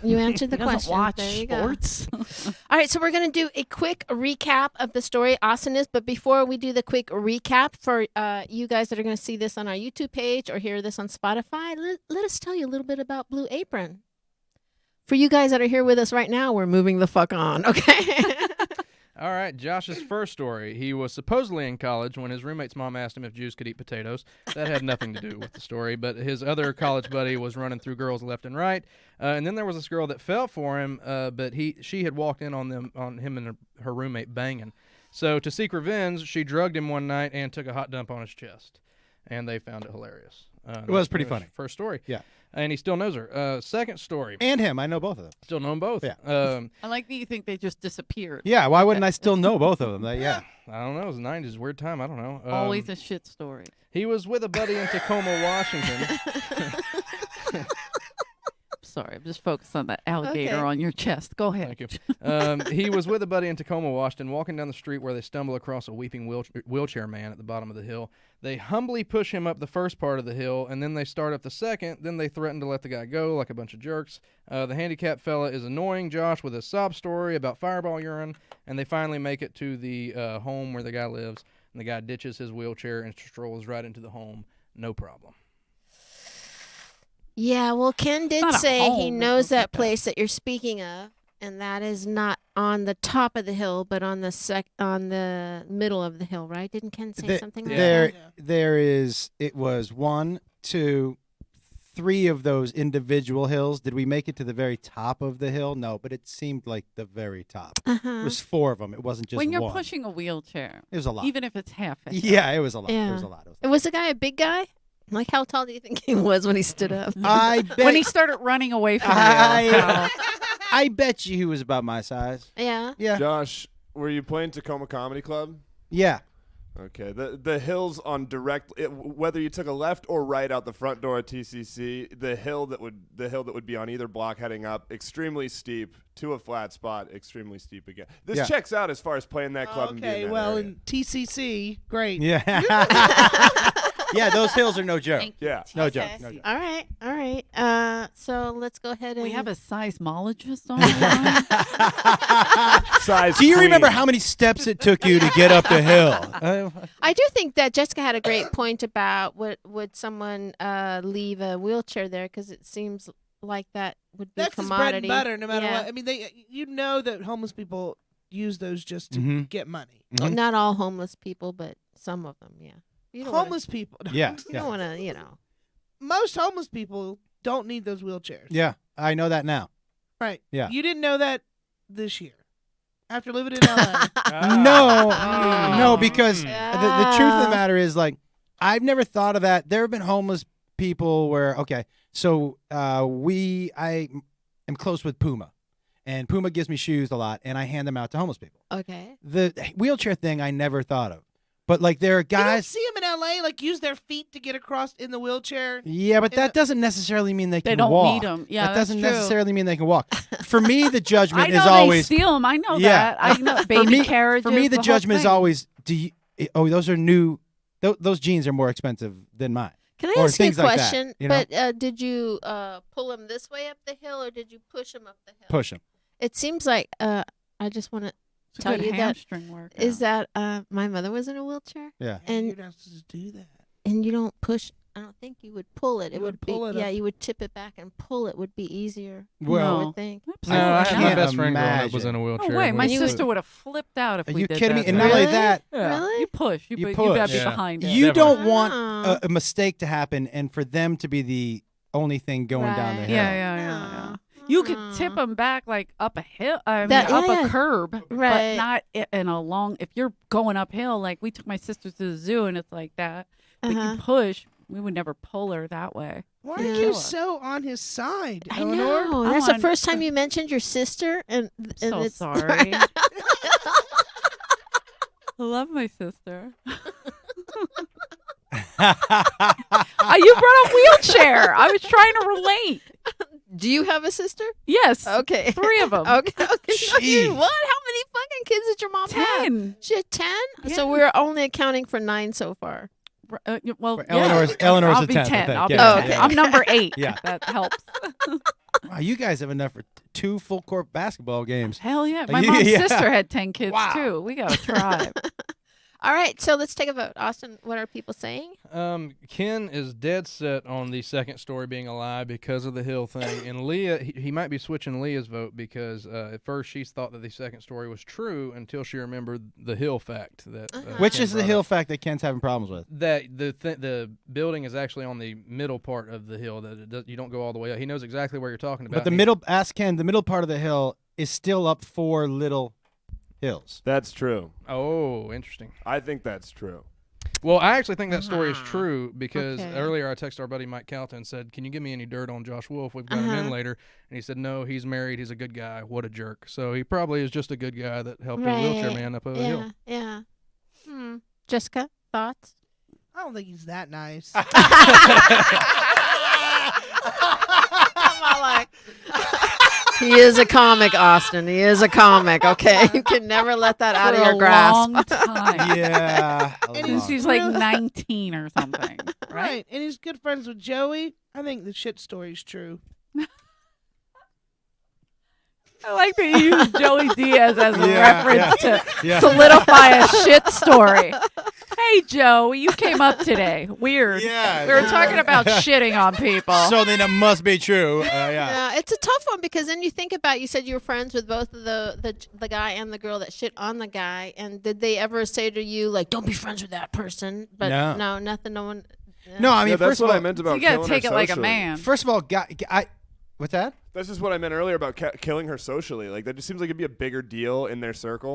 You answered the He doesn't question. watch There you go. sports. All right, so we're going to do a quick recap of the story, Awesomeness. But before we do the quick recap for you guys that are going to see this on our YouTube page or hear this on Spotify, let us tell you a little bit about Blue Apron. For you guys that are here with us right now, we're moving the fuck on, okay? All right, Josh's first story. He was supposedly in college when his roommate's mom asked him if Jews could eat potatoes. That had nothing to do with the story, but his other college buddy was running through girls left and right. And then there was this girl that fell for him, but she had walked in on him and her roommate banging. So to seek revenge, she drugged him one night and took a hot dump on his chest. And they found it hilarious. It was pretty funny. First story. Yeah. And he still knows her. Second story. And him. I know both of them. Still know them both. Yeah. I like that you think they just disappeared. Yeah, why wouldn't I still know both of them? Yeah. I don't know. It was the 90s. Weird time. I don't know. Always a shit story. He was with a buddy in Tacoma, Washington. sorry. I'm just focused on that alligator Okay. on your chest. Go ahead. Thank you. He was with a buddy in Tacoma, Washington, walking down the street where they stumble across a weeping wheelchair man at the bottom of the hill. They humbly push him up the first part of the hill, and then they start up the second. Then they threaten to let the guy go like a bunch of jerks. The handicapped fella is annoying Josh with a sob story about fireball urine, and they finally make it to the home where the guy lives, and the guy ditches his wheelchair and strolls right into the home. No problem. Yeah, well, Ken did not a say he home, it knows looks like that that. place that you're speaking of, and that is not on the top of the hill, but on the middle of the hill, right? Didn't Ken say something like there, that? there is. It was 1, 2, 3 of those individual hills. Did we make it to the very top of the hill? No, but it seemed like the very top. It Uh-huh. was 4 of them. It wasn't just When you're one. pushing a wheelchair, It was a lot. even if it's half a hill. Yeah, it was a lot. It Yeah. was a lot. It was a lot. Was the guy a big guy? Like, how tall do you think he was when he stood up? I bet. When he started running away from you. I, I bet you he was about my size. Yeah. Yeah. Josh, were you playing Tacoma Comedy Club? Yeah. Okay, the hills on whether you took a left or right out the front door at TCC, the hill that would be on either block heading up, extremely steep to a flat spot, extremely steep again. This Yeah. checks out as far as playing that club. And being Okay, in that well, area. in TCC, great. Yeah. Yeah, those hills are no joke. Yeah. No joke. Okay. No joke. All right. All right. So let's go ahead and We have a seismologist on the line. Size Do you queen. remember how many steps it took you to get up the hill? I do think that Jessica had a great point about would someone leave a wheelchair there, because it seems like that would be That's his commodity. bread and butter, no matter Yeah. what. I mean, you know that homeless people use those just to Mhm. get money. Mhm. Not all homeless people, but some of them. Yeah. You don't wanna- Homeless people. Yeah. You Yeah. don't want to, you know. Most homeless people don't need those wheelchairs. Yeah. I know that now. Right. Yeah. You didn't know that this year. After living in LA. No. Ah. No, because Mm. the truth of the matter is, like, I've never thought of that. There have been homeless people where, okay, so I am close with Puma, and Puma gives me shoes a lot, and I hand them out to homeless people. Okay. The wheelchair thing I never thought of. But, like, there are You don't guys. see them in LA, like, use their feet to get across in the wheelchair. Yeah, but in that the- doesn't necessarily mean they can don't walk. need 'em. Yeah, that that's doesn't true. necessarily mean they can walk. For me, the I judgment know is they always. steal them. I know Yeah. that. I know baby for me, carriages. For me, the whole judgment is thing. always. Those are new. Those jeans are more expensive than mine. Can I Or ask you a things like that, question? you know? But did you pull him this way up the hill, or did you push him up the hill? Push them. It seems like I just want to It's a tell good you that hamstring workout. is that my mother was in a wheelchair, Yeah. And- you're not supposed to do that. and you don't push. I don't think you would pull it. You It would would be pull it yeah. up. You would tip it back and pull it. Would be easier. I Well, would think. No, I had my can't best friend growing up was imagine. in a wheelchair. No way. My when You we- sister would have flipped out if Are we you did kidding me? that And to not her. only Really? that, Yeah. Really? You push. You You gotta push. be Yeah. behind it. you Definitely. don't want Oh. a mistake to happen and for them to be the only thing going down the Right. hill. Yeah. You could tip them back like up a hill. I mean, That- up yeah. a curb, Right. but not in a long. If you're going uphill, like we took my sister to the zoo, and it's like that. But Uh-huh. you push. We would never pull her that way. Why Yeah. are you so on his side, I Eleanor? know. I'm That's the on- first time you mentioned your sister, and So it's sorry. I love my sister. You brought a wheelchair. I was trying to relate. Do you have a sister? Yes. Okay. 3 of them. Okay. No, you- Jeez. what? How many fucking kids did your mom have? 10. She had 10? Yeah. So we're only accounting for 9 so far. Well, But Eleanor's I'll the be 10th, I 10. think. I'll be Yeah, 10. yeah. I'm number 8. Yeah. That helps. Wow, you guys have enough for 2 full court basketball games. Hell yeah. My Yeah. mom's Yeah. sister had 10 kids Wow. too. We got a tribe. All right. So let's take a vote. Austin, what are people saying? Ken is dead set on the second story being a lie because of the hill thing, and Leah, he might be switching Leah's vote because at first she thought that the second story was true until she remembered the hill fact that Uh-huh. Which Ken is the brought hill up. fact that Ken's having problems with. That the building is actually on the middle part of the hill, that you don't go all the way up. He knows exactly where you're talking about. But the He- middle, ask Ken, the middle part of the hill is still up 4 little hills. That's true. Oh, interesting. I think that's true. Well, I actually think that story is true because Okay. earlier I texted our buddy Mike Calton and said, "Can you give me any dirt on Josh Wolf? We've got him in later." And he said, "No, he's married. He's a good guy. What a jerk." So he probably is just a good guy that helped a wheelchair Right. man up a Yeah. hill. Yeah. Jessica, thoughts? I don't think he's that nice. I'm all like, He is a comic, Austin. He is a comic. Okay, you can never let that out For of your a grasp. long time. Yeah. a And lot. She's like 19 or something, right? Right. And he's good friends with Joey. I think the shit story's true. I like that you use Joey Diaz as a Yeah, reference to Yeah. solidify a shit story. Hey, Joe, you came up today. Weird. Yeah. We were talking about shitting on people. So then it must be true. Yeah. Yeah, it's a tough one because then you think about, you said you were friends with both of the guy and the girl that shit on the guy, and did they ever say to you like, don't be friends with that person? But No. nothing, no one. No, I mean, Yeah, that's first of what all, I meant about you gotta killing take her it like a socially. man. First of all, what's that? That's just what I meant earlier about killing her socially. Like that just seems like it'd be a bigger deal in their circle.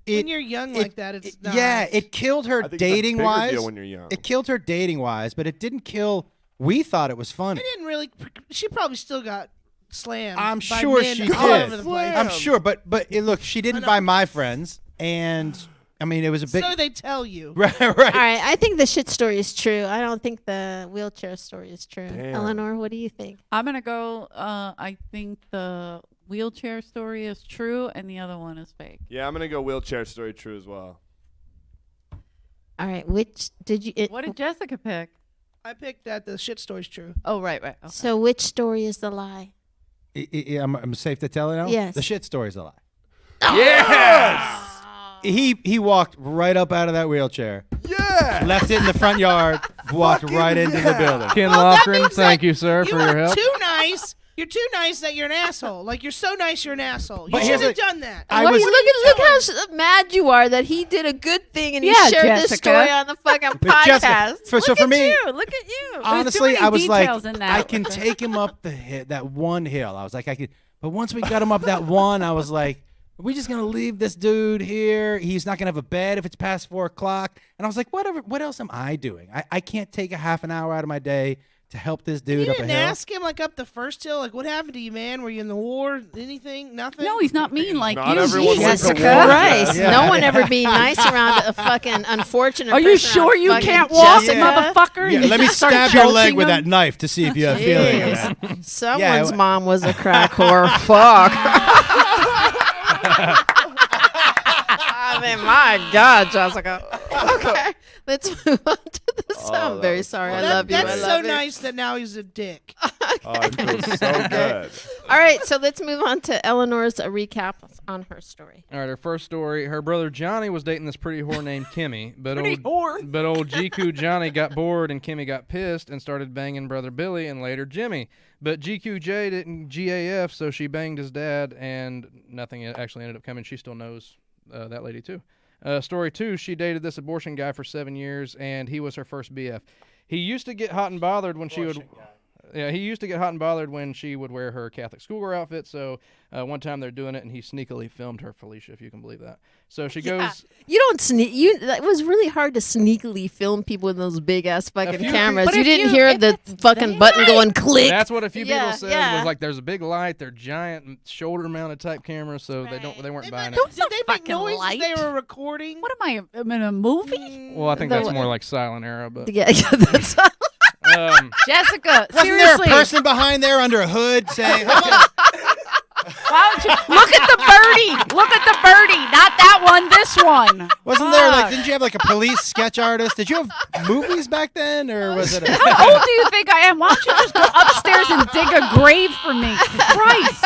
When you're young like that, it's not. Yeah, it killed her I think dating it's a bigger wise. deal when you're young. It killed her dating wise, but it didn't kill. We thought it was funny. It didn't really. She probably still got slammed. I'm by sure men she all did. over the place. I'm sure, but look, she didn't buy my friends, and I mean, it was a big. So they tell you. Right. All right, I think the shit story is true. I don't think the wheelchair story is true. Damn. Eleanor, what do you think? I'm going to go, I think the wheelchair story is true and the other one is fake. Yeah, I'm gonna go wheelchair story true as well. All right, which did you? What did Jessica pick? I picked that the shit story's true. Oh, right. Okay. So which story is the lie? I'm safe to tell it now. Yes. The shit story's a lie. Yes. He walked right up out of that wheelchair, Yeah. left it in the front yard, walked Fucking right into the yeah. building. Ken Well, that Lofgren, means thank that you, sir, for your are help. too nice. You're too nice that you're an asshole. Like you're so nice, you're an asshole. You But should here's have the- done that. I Look, was- look how mad you are that he did a good thing and he Yeah, shared this Jessica. story on the fucking But Jessica, podcast. so Look for at me, you. Look at you. There's too honestly, many I was like, details in that. I can take him up that one hill. I was like, I could, but once we got him up that one, I was like, are we just gonna leave this dude here? He's not gonna have a bed if it's past 4 o'clock. And I was like, whatever. What else am I doing? I can't take a half an hour out of my day to help this dude You up a didn't hill. ask him like up the first hill, like what happened to you, man? Were you in the war? Anything? Nothing. No, he's not mean like Not you. everyone went to Jesus war. Christ! Yeah. No one ever be nice around a fucking unfortunate. Are you person sure around you fucking can't walk, Jessica. motherfucker? Yeah, You let me just start stab your leg jolting with him? that knife to see if you have feeling in that. Someone's Yeah, mom was a crack whore. Fuck. I mean, my God, Jessica. Okay, let's move on to this. Oh, I'm that very was sorry. funny. I love you. I That's love so you. nice that now he's a dick. Oh, it feels so good. All right, so let's move on to Eleanor's recap on her story. All right, her first story. Her brother Johnny was dating this pretty whore named Kimmy, but Pretty old whore. but old GQ Johnny got bored and Kimmy got pissed and started banging brother Billy and later Jimmy. But GQJ didn't GAF, so she banged his dad and nothing actually ended up coming. She still knows that lady too. Story 2, she dated this abortion guy for 7 years and he was her first BF. He used to get hot and bothered when she would. Yeah, he used to get hot and bothered when she would wear her Catholic schoolgirl outfit. So one time they're doing it, and he sneakily filmed her, Felicia, if you can believe that. So she goes. You don't sneak. It was really hard to sneakily film people with those big ass fucking few cameras. But You if didn't you- hear if the it's fucking there- button going click. That's what a few Yeah, people said yeah. was like, there's a big light, they're giant shoulder mounted type cameras, so they weren't They buying might- it. Did they make fucking noises light. they were recording? What am I in a movie? Well, I think The- that's more like silent era, but Yeah, that's. Jessica, Wasn't seriously. there a person behind there under a hood saying, "Hold on." Why don't you look at the birdie? Look at the birdie, not that one. This one. Wasn't there like? Fuck. Didn't you have like a police sketch artist? Did you have movies back then, or was it? How old do you think I am? Why don't you just go upstairs and dig a grave for me? Christ.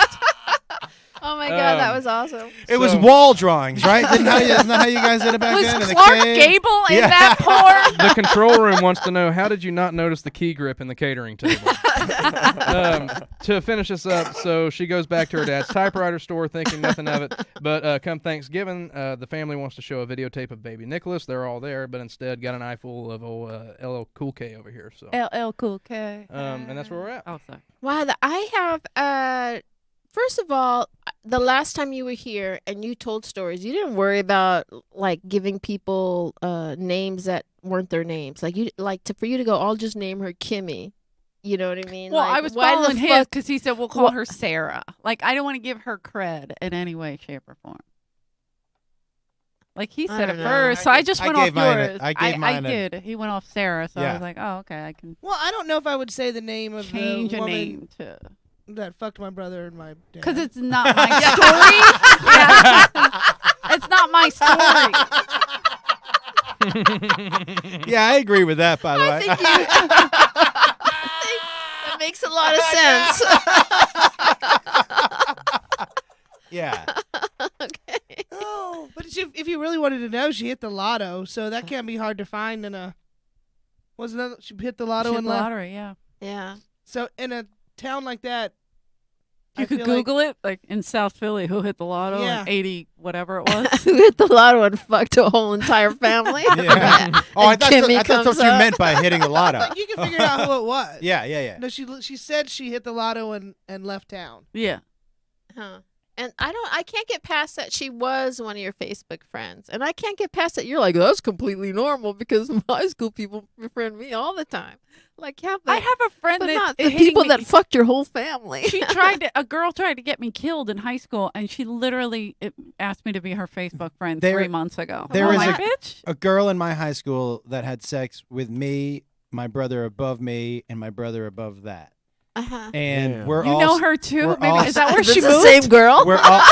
Oh my God, that Um, was awesome. It was So- wall drawings, right? Isn't that how you guys did it back Was then? In the Clark cave? Gable in Yeah. that porn? the control room wants to know, how did you not notice the key grip in the catering table? To finish this up, so she goes back to her dad's typewriter store thinking nothing of it. But come Thanksgiving, the family wants to show a videotape of baby Nicholas. They're all there, but instead got an eyeful of old LL Cool K over here. So, LL Cool K. and that's where we're at. Oh, sorry. Wow, I have. First of all, the last time you were here and you told stories, you didn't worry about like giving people names that weren't their names. Like for you to go, I'll just name her Kimmy. You know what I mean? Well, like, I was why the following his fuck- because he said we'll call Wha- her Sarah. Like, I don't want to give her cred in any way, shape, or form. Like he I said don't at know. first, so I just I went gave off mine a- yours. I gave mine a- did. He went off Sarah, so I Yeah. was like, oh, okay, I can Well, I don't know if I would say the name of change the a woman. name to. that fucked my brother and my dad. Because it's not my story. Yeah. It's not my story. Yeah, I agree with that, by the way. think that makes a lot of sense. Yeah. Okay. Oh, but if you really wanted to know, she hit the lotto, so that can't be hard to find in a. Wasn't that she hit the lotto She hit and the left? lottery, yeah. Yeah. So in a town like that, I You could feel like- Google it, like in South Philly, who hit the lotto Yeah. in 80, whatever it was. Who hit the lotto and fucked a whole entire family? Yeah. Oh, I thought Kimmy that's what comes you up. meant by hitting the lotto. But you can figure out who it was. Yeah. No, she said she hit the lotto and left town. Yeah. Huh. And I can't get past that she was one of your Facebook friends. And I can't get past that you're like, that's completely normal because high school people befriend me all the time. Like, yeah, but, I have a friend but that not the hitting people me- that fucked your whole family. a girl tried to get me killed in high school, and she literally asked me to be her Facebook friend There- 3 months ago. there I'm is like, a- bitch. A girl in my high school that had sex with me, my brother above me, and my brother above that. Uh-huh. And Damn. we're You all know her too? we're Maybe all- is that where Is she this the moved? same girl? we're all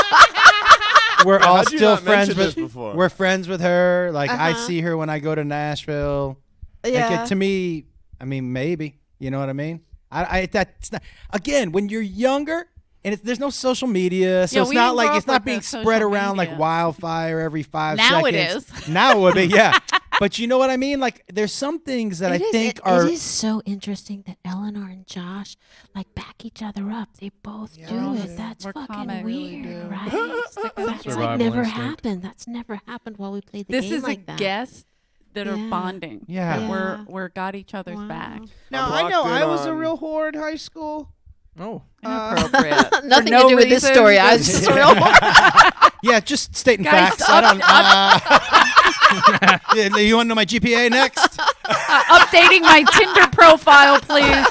we're all How'd you still not friends mention with this before? we're friends with her. Like I Uh-huh. see her when I go to Nashville. Yeah. Like, to me, I mean, maybe. You know what I mean? That's not, again, when you're younger and there's no social media, so Yeah, it's we not didn't like grow it's up not with being the spread social around like media. wildfire every 5 Now it seconds. is. Now it would be, yeah. But you know what I mean? Like there's some things that I think are It is so interesting that Eleanor and Josh like back each other up. They both Yeah, do they it. do. That's We're fucking comic. Really weird, do. right? That's Survival like never instinct. happened. That's never happened while we played the This game is like a that. guest that are Yeah. bonding. Yeah. That Yeah. we're got each other's Wow. back. Now I'm I know locked in I was a on- real whore in high school. Oh. Inappropriate. Nothing no to do with this reason. story. I was just a real yeah, just stating Guys, facts. I don't. Yeah, you want to know my GPA next? Updating my Tinder profile, please.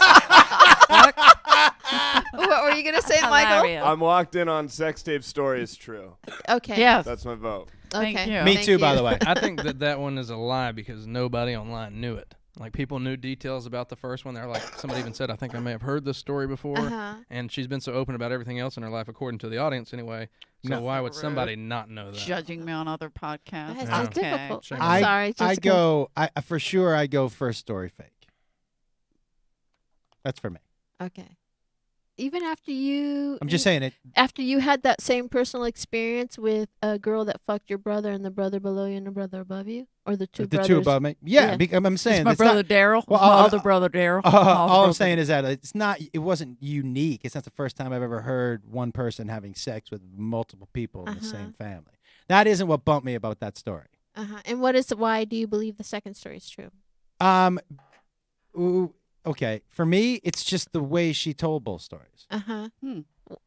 What were you gonna say, Michael? Hilarious. I'm locked in on sex tape story is true. Okay. Yes. That's my vote. Okay. Thank you. Me Thank too, by you. the way. I think that one is a lie because nobody online knew it. Like people knew details about the first one. They're like, somebody even said, I think I may have heard this story before. Uh-huh. And she's been so open about everything else in her life, according to the audience anyway. So No. why would Rude. somebody not know that? Judging me on other podcasts. That's Yeah. just difficult. Shame I'm on you. sorry. I Jessica. go. For sure. I go first story fake. That's for me. Okay. Even after you. I'm just saying it. After you had that same personal experience with a girl that fucked your brother and the brother below you and the brother above you, or the two The brothers. two above me. Yeah, Yeah. I'm saying It's my it's brother not. Daryl. Well, my other brother Daryl. All I'm saying is that it's not. It wasn't unique. It's not the first time I've ever heard one person having sex with multiple people in the same family. That isn't what bumped me about that story. And why do you believe the second story is true? Ooh, okay. For me, it's just the way she told both stories.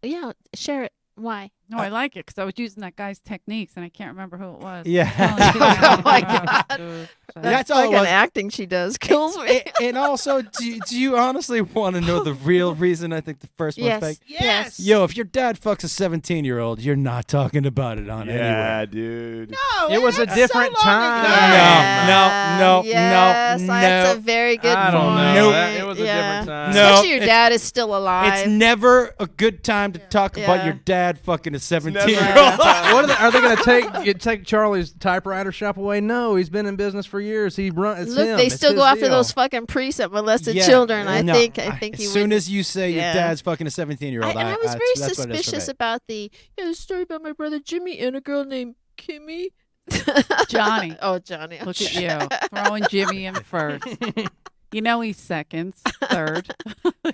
Yeah, share it. Why? No, I like it because I was using that guy's techniques and I can't remember who it was. Yeah. Oh my God. That's all it fucking was. acting she does kills me. And also, do you honestly want to know the real reason I think the first one's Yes. fake? Yes. Yo, if your dad fucks a 17-year-old, you're not talking about it on anywhere. Yeah, dude. No, It was a that's different so long time. ago. No, yes, no, that's no. a very good I don't point. know. Nope. It was a Yeah. different time. No. Especially your it's- dad is still alive. It's never a good time to talk about Yeah. your dad fucking a Never a 17-year-old. good time. What are they going to take Charlie's typewriter shop away? No, he's been in business for years. It's Look, him. they It's still his go after deal. those fucking priests that molested Yeah. children. I No. think As you soon would. as you say Yeah. your dad's fucking a 17-year-old, And I was that's very what it is for suspicious me. about the story about my brother Jimmy and a girl named Kimmy. Johnny. Oh, Johnny. Look at you throwing Jimmy in first. You know he's second, third.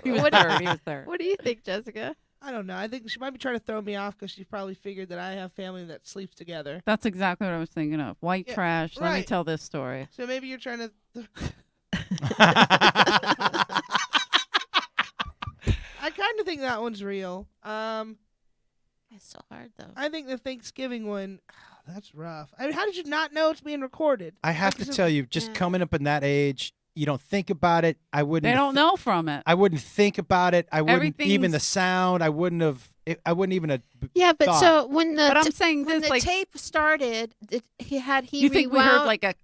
He was What- third. He was third. What do you think, Jessica? I don't know. I think she might be trying to throw me off because she probably figured that I have family that sleeps together. That's exactly what I was thinking of. White Yeah, trash. Let me right. tell this story. So maybe you're trying to. I kind of think that one's real. It's so hard though. I think the Thanksgiving one, that's rough. I mean, how did you not know it's being recorded? I have to Like, tell you, just Yeah. coming up in that age, you don't think about it. I wouldn't. They don't know from it. I wouldn't think about it. I wouldn't even the Everything's- sound. I wouldn't have. I wouldn't even have. Yeah, but thought. so when the But I'm saying when this, the like, tape started, he you think we heard rewound- like a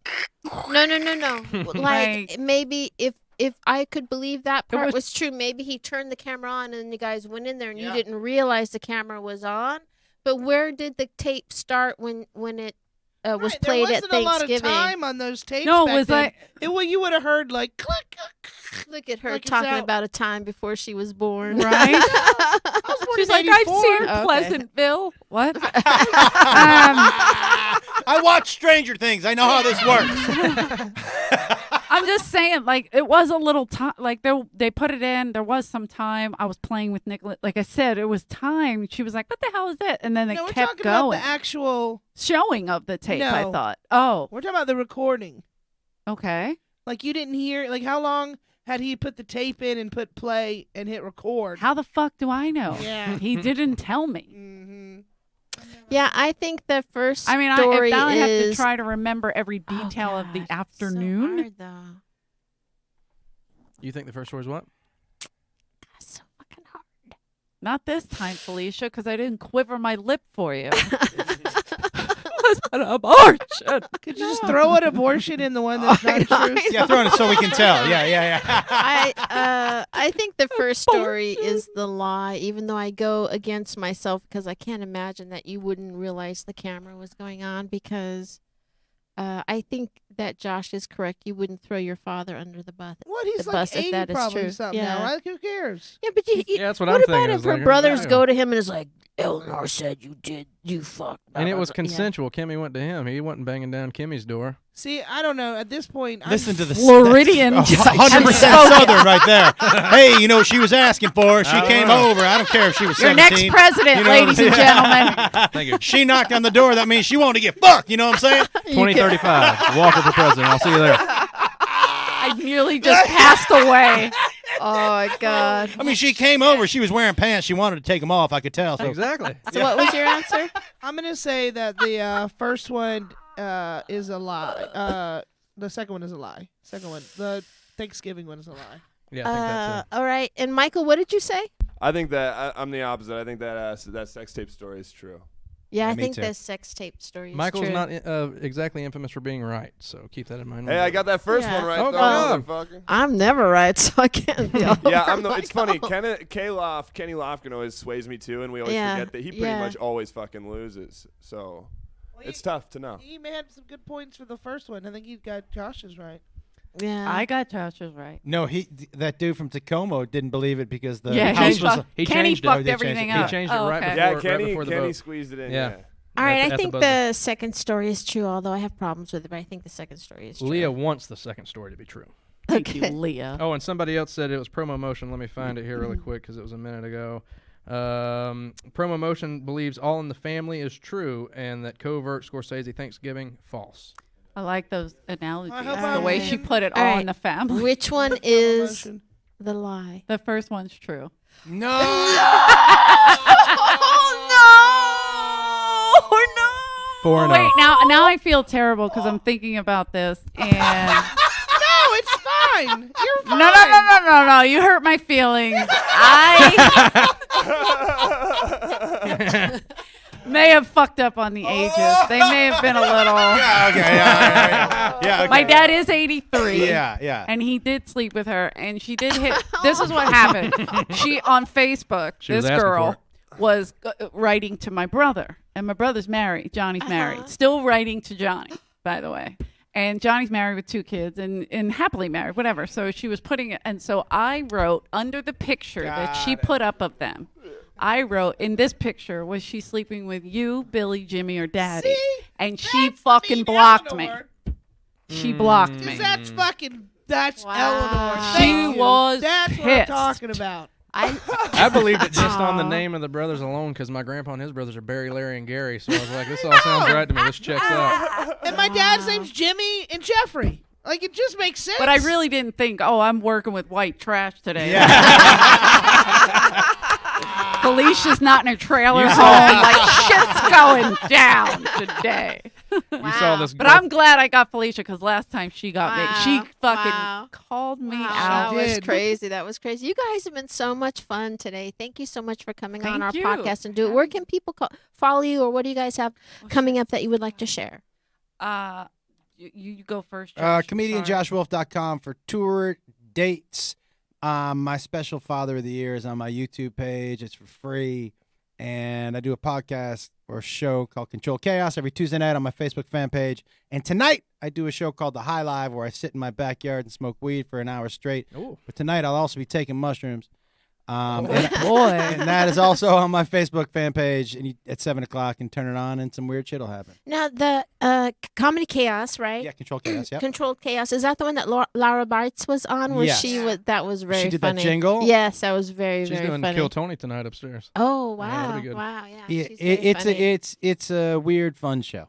no, like Right. maybe if if I could believe that part was- was true, maybe he turned the camera on and then you guys went in there and you didn't realize the camera was on. But where did the tape start when it was Right, played there at wasn't a lot of Thanksgiving? time on those tapes. No, it back was then. like You would have heard like click. Look at her Like it's talking out. about a time before she was born. right. I was born She's in like, I've 84. seen Okay. Pleasantville. What? I watch Stranger Things. I know how this works. I'm just saying, like, it was a little time. Like, they put it in. There was some time. I was playing with Nicholas. Like I said, it was time. She was like, "What the hell is it?" And then No, it we're kept talking about going. the actual. Showing of the tape. I No. thought. Oh, We're talking about the recording. okay. Like you didn't hear. Like how long had he put the tape in and put play and hit record? How the fuck do I know? Yeah. He didn't tell me. Mm-hmm. Yeah, I think the first I mean, story if now I have to is try to remember every Oh, detail of the God, it's so afternoon. hard, though. You think the first story is what? That's so fucking hard. Not this time, Felicia, because I didn't quiver my lip for you. It was an abortion. Could you just throw an abortion in the one that's not true? Yeah, throwing it so we can tell. Yeah. I think the first story is the lie, even though I go against myself because I can't imagine that you wouldn't realize the camera was going on because I think that Josh is correct. You wouldn't throw your father under the bus. What? He's The like bus, if 80 that is probably true. something Yeah. now. Right? Who cares? Yeah, but Yeah, that's what what I'm about thinking. if It's her like, brothers yeah. go to him and is like, Eleanor said you fucked. blah, And it blah, was blah." Yeah. consensual. Kimmy went to him. He wasn't banging down Kimmy's door. See, I don't know. At this point, Listen to the Floridian that's judge. 100% Southern right there. Hey, you know what she was asking for? She I don't came know. over. I don't care if she was Your 17. next president, You know ladies and gentlemen. Thank you. She knocked on the door. That means she wanted to get fucked. You know what I'm saying? 2035. Walker for president. I'll see you there. I nearly just passed away. Oh my God. I mean, she came over. She was wearing pants. She wanted to take them off. I could tell. So Exactly. So what was your answer? I'm gonna say that the first one is a lie. The second one is a lie. Second one, the Thanksgiving one, is a lie. Yeah, I think that's All right. And Michael, what did you say? I think that I'm the opposite. I think that that sex tape story is true. Yeah, Yeah, I me think too. the sex tape story is Michael's true. not exactly infamous for being right, so keep that in mind. Hey, I got that first Yeah. one right Oh, though, God. motherfucker. I'm never right, so I can't. Yeah, it's funny. Kenny Lofgren always sways me too, and we always Yeah, forget that he pretty yeah. much always fucking loses. So it's tough to know. He may have some good points for the first one. I think he got Josh's right. Yeah. I got Josh's right. no, that dude from Tacoma didn't believe it because the Yeah, house he was. fucked- He Kenny changed it. fucked Oh, he changed everything it. He up. changed it Oh, right okay. before, Yeah, right Kenny before the Kenny vote. squeezed it in. Yeah. Yeah. All right, at I the think buzzer. the second story is true, although I have problems with it, but I think the second story is true. Leah wants the second story to be true. Thank you, Okay. Leah. Oh, and somebody else said it was Promo Motion. Let me find it here really quick because it was a minute ago. Promo Motion believes All in the Family is true and that covert Scorsese Thanksgiving false. I like those analogies. I hope The I'm way she in. put it All all right. in the family. Which one is Promotion. the lie? The first one's true. No. Oh, no! 4-0. Wait, now I feel terrible because I'm thinking about this and No, it's fine. You're fine. no. You hurt my feelings. I may have fucked up on the ages. They may have been a little. Yeah, okay. Yeah, okay. My dad is 83. Yeah. And he did sleep with her, and she did hit. This is what happened. She on Facebook. She was This asking girl for was writing to my brother, and my brother's married. Johnny's married. Still writing to Johnny, by the way. And Johnny's married with 2 kids and happily married, whatever. So she was putting it, and so I wrote under the picture that she put up of them. I wrote, in this picture, was she sleeping with you, Billy, Jimmy, or Daddy? See? And she That's fucking mean blocked me. Eleanor. She blocked me. 'Cause that's fucking. That's Wow. Eleanor. She Thank you. was That's what I'm pissed. talking about. I believed it just on the Aw. name of the brothers alone because my grandpa and his brothers are Barry, Larry, and Gary. So I was like, this all sounds right to me. This checks out. And my dad's name's Jimmy and Jeffrey. Like it just makes sense. But I really didn't think, oh, I'm working with white trash today. Felicia's not in her trailer You home. saw- Like, shit's going down today. You saw this. But I'm glad I got Felicia because last time she got me. She Wow. fucking Wow. called me Wow, out. that was did. crazy. That was crazy. You guys have been so much fun today. Thank you so much for coming on Thank our you. podcast and do it. Where can people follow you, or what do you guys have coming up that you would like to share? You go first, Josh. I'm sorry. ComedianJoshWolf.com for tour dates. My special Father of the Year is on my YouTube page. It's for free. And I do a podcast or a show called Control Chaos every Tuesday night on my Facebook fan page. And tonight I do a show called The High Live where I sit in my backyard and smoke weed for an hour straight. Ooh. But tonight I'll also be taking mushrooms. Boy. And that is also on my Facebook fan page. And at 7 o'clock, and turn it on, and some weird shit will happen. Now, the Comedy Chaos, right? Yeah, Control Chaos. Yep. Controlled Chaos. Is that the one that Laura Bites was on? Where Yes. she was, that was very She did funny. that jingle? Yes, that was very, She's very doing funny. Kill Tony tonight upstairs. Oh, Yeah, wow. that'll be good. Wow, yeah. Yeah, she's very funny. it's a weird, fun show.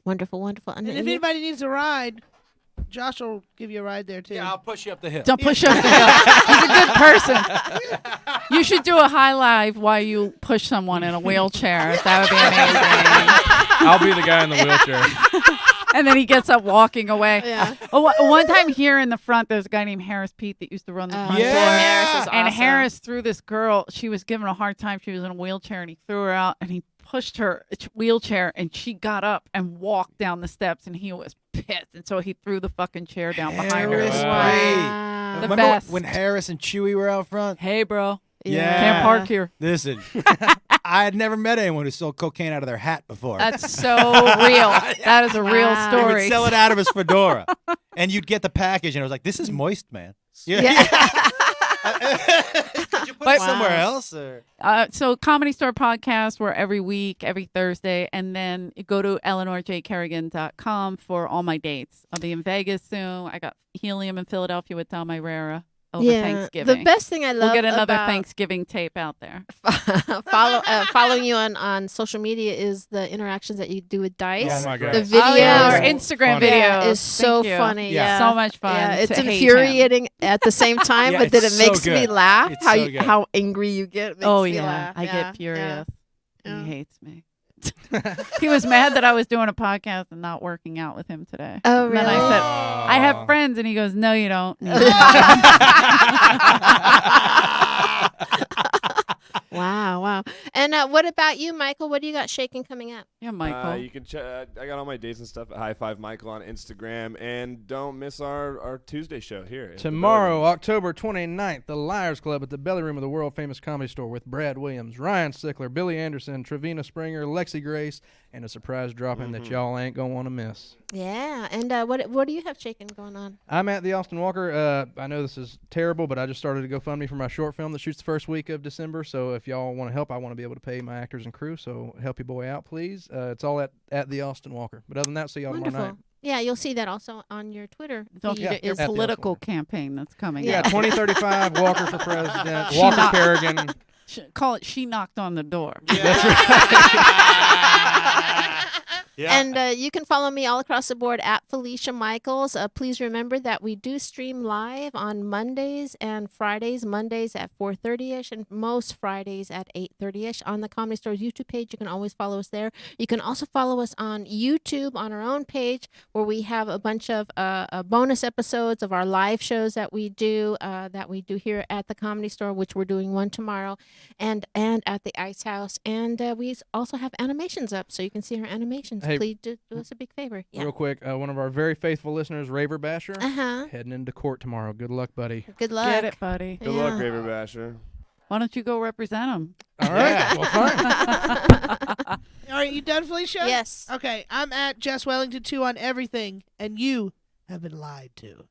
Wonderful, wonderful. And if you- anybody needs a ride, Josh will give you a ride there too. Yeah, I'll push you up the hill. Don't push up the hill. He's a good person. You should do a high live while you push someone in a wheelchair. That would be amazing. I'll be the guy in the wheelchair. And then he gets up walking away. Yeah. One time here in the front, there's a guy named Harris Pete that used to run the front Yeah. door. Harris is And awesome. Harris threw this girl. She was given a hard time. She was in a wheelchair, and he threw her out, and he pushed her wheelchair, and she got up and walked down the steps, and he was pissed. And so he threw the fucking chair down behind her. Harris Wow. Pete. Wow. The Remember best. when Harris and Chewy were out front? Hey, bro. Yeah. Can't park here. Listen, I had never met anyone who sold cocaine out of their hat before. That's so real. That is a real Wow. He would story. sell it out of his fedora, and you'd get the package, and it was like, "This is moist, man." Yeah. Could you put But- it somewhere Wow. else? Or? So Comedy Store Podcast, we're every week, every Thursday. And then go to EleanorJKerrigan.com for all my dates. I'll be in Vegas soon. I got Helium in Philadelphia with Tom Irera over Thanksgiving. The best thing I love We'll get another about Thanksgiving tape out there. following you on social media is the interactions that you do with Dice. Oh my God. The videos. Oh, yeah, our Videos. Instagram Funny. videos. Yeah, is so Thank you. funny. Yeah. Yeah. So much fun. Yeah, it's to hate him. infuriating at the same time, Yeah, but then it it's so makes me good. laugh. It's How so good. how angry you get. It makes Oh, me yeah. laugh. I Yeah, get furious. yeah. He hates me. He was mad that I was doing a podcast and not working out with him today. Oh, And then I really? said, I have friends. And he goes, no, you don't. Wow, wow. And what about you, Michael? What do you got shaking coming up? Yeah, Michael. You can check. I got all my dates and stuff at High Five Michael on Instagram, and don't miss our Tuesday show here at the Tomorrow, Belly October 29th, the Liars Club at the Belly Room of the world famous Comedy Store with Brad Williams, Ryan Sickler, Billy Anderson, Trevina Springer, Lexi Grace, and a surprise drop-in that y'all ain't going to want to miss. Yeah. And what do you have shaking going on? I'm at the Austin Walker. I know this is terrible, but I just started a GoFundMe for my short film that shoots the first week of December. So if y'all want to help, I want to be able to pay my actors and crew. So help your boy out, please. It's all at the Austin Walker. But other than that, see y'all tomorrow night. Wonderful. Yeah, you'll see that also on your Twitter. Don't feed forget your is- at the political Austin campaign that's coming Yeah, up. 2035, Walker for president, She Walker not- Kerrigan. Call it She Knocked on the Door. Yeah. And you can follow me all across the board at Felicia Michaels. Please remember that we do stream live on Mondays and Fridays. Mondays at 4:30ish, and most Fridays at 8:30ish on the Comedy Store's YouTube page. You can always follow us there. You can also follow us on YouTube on our own page, where we have a bunch of bonus episodes of our live shows that we do here at the Comedy Store, which we're doing one tomorrow, and at the Ice House. And we also have animations up, so you can see our animations. Hey, Please do us a big favor. Yeah. Real quick, one of our very faithful listeners, Raver Basher, Uh-huh. heading into court tomorrow. Good luck, buddy. Good luck. Get it, buddy. Good luck, Yeah. Raver Basher. Why don't you go represent him? All right. Yeah. Well, fine. All right, you done, Felicia? Yes. Okay, I'm at Jess Wellington 2 on everything, and you have been lied to.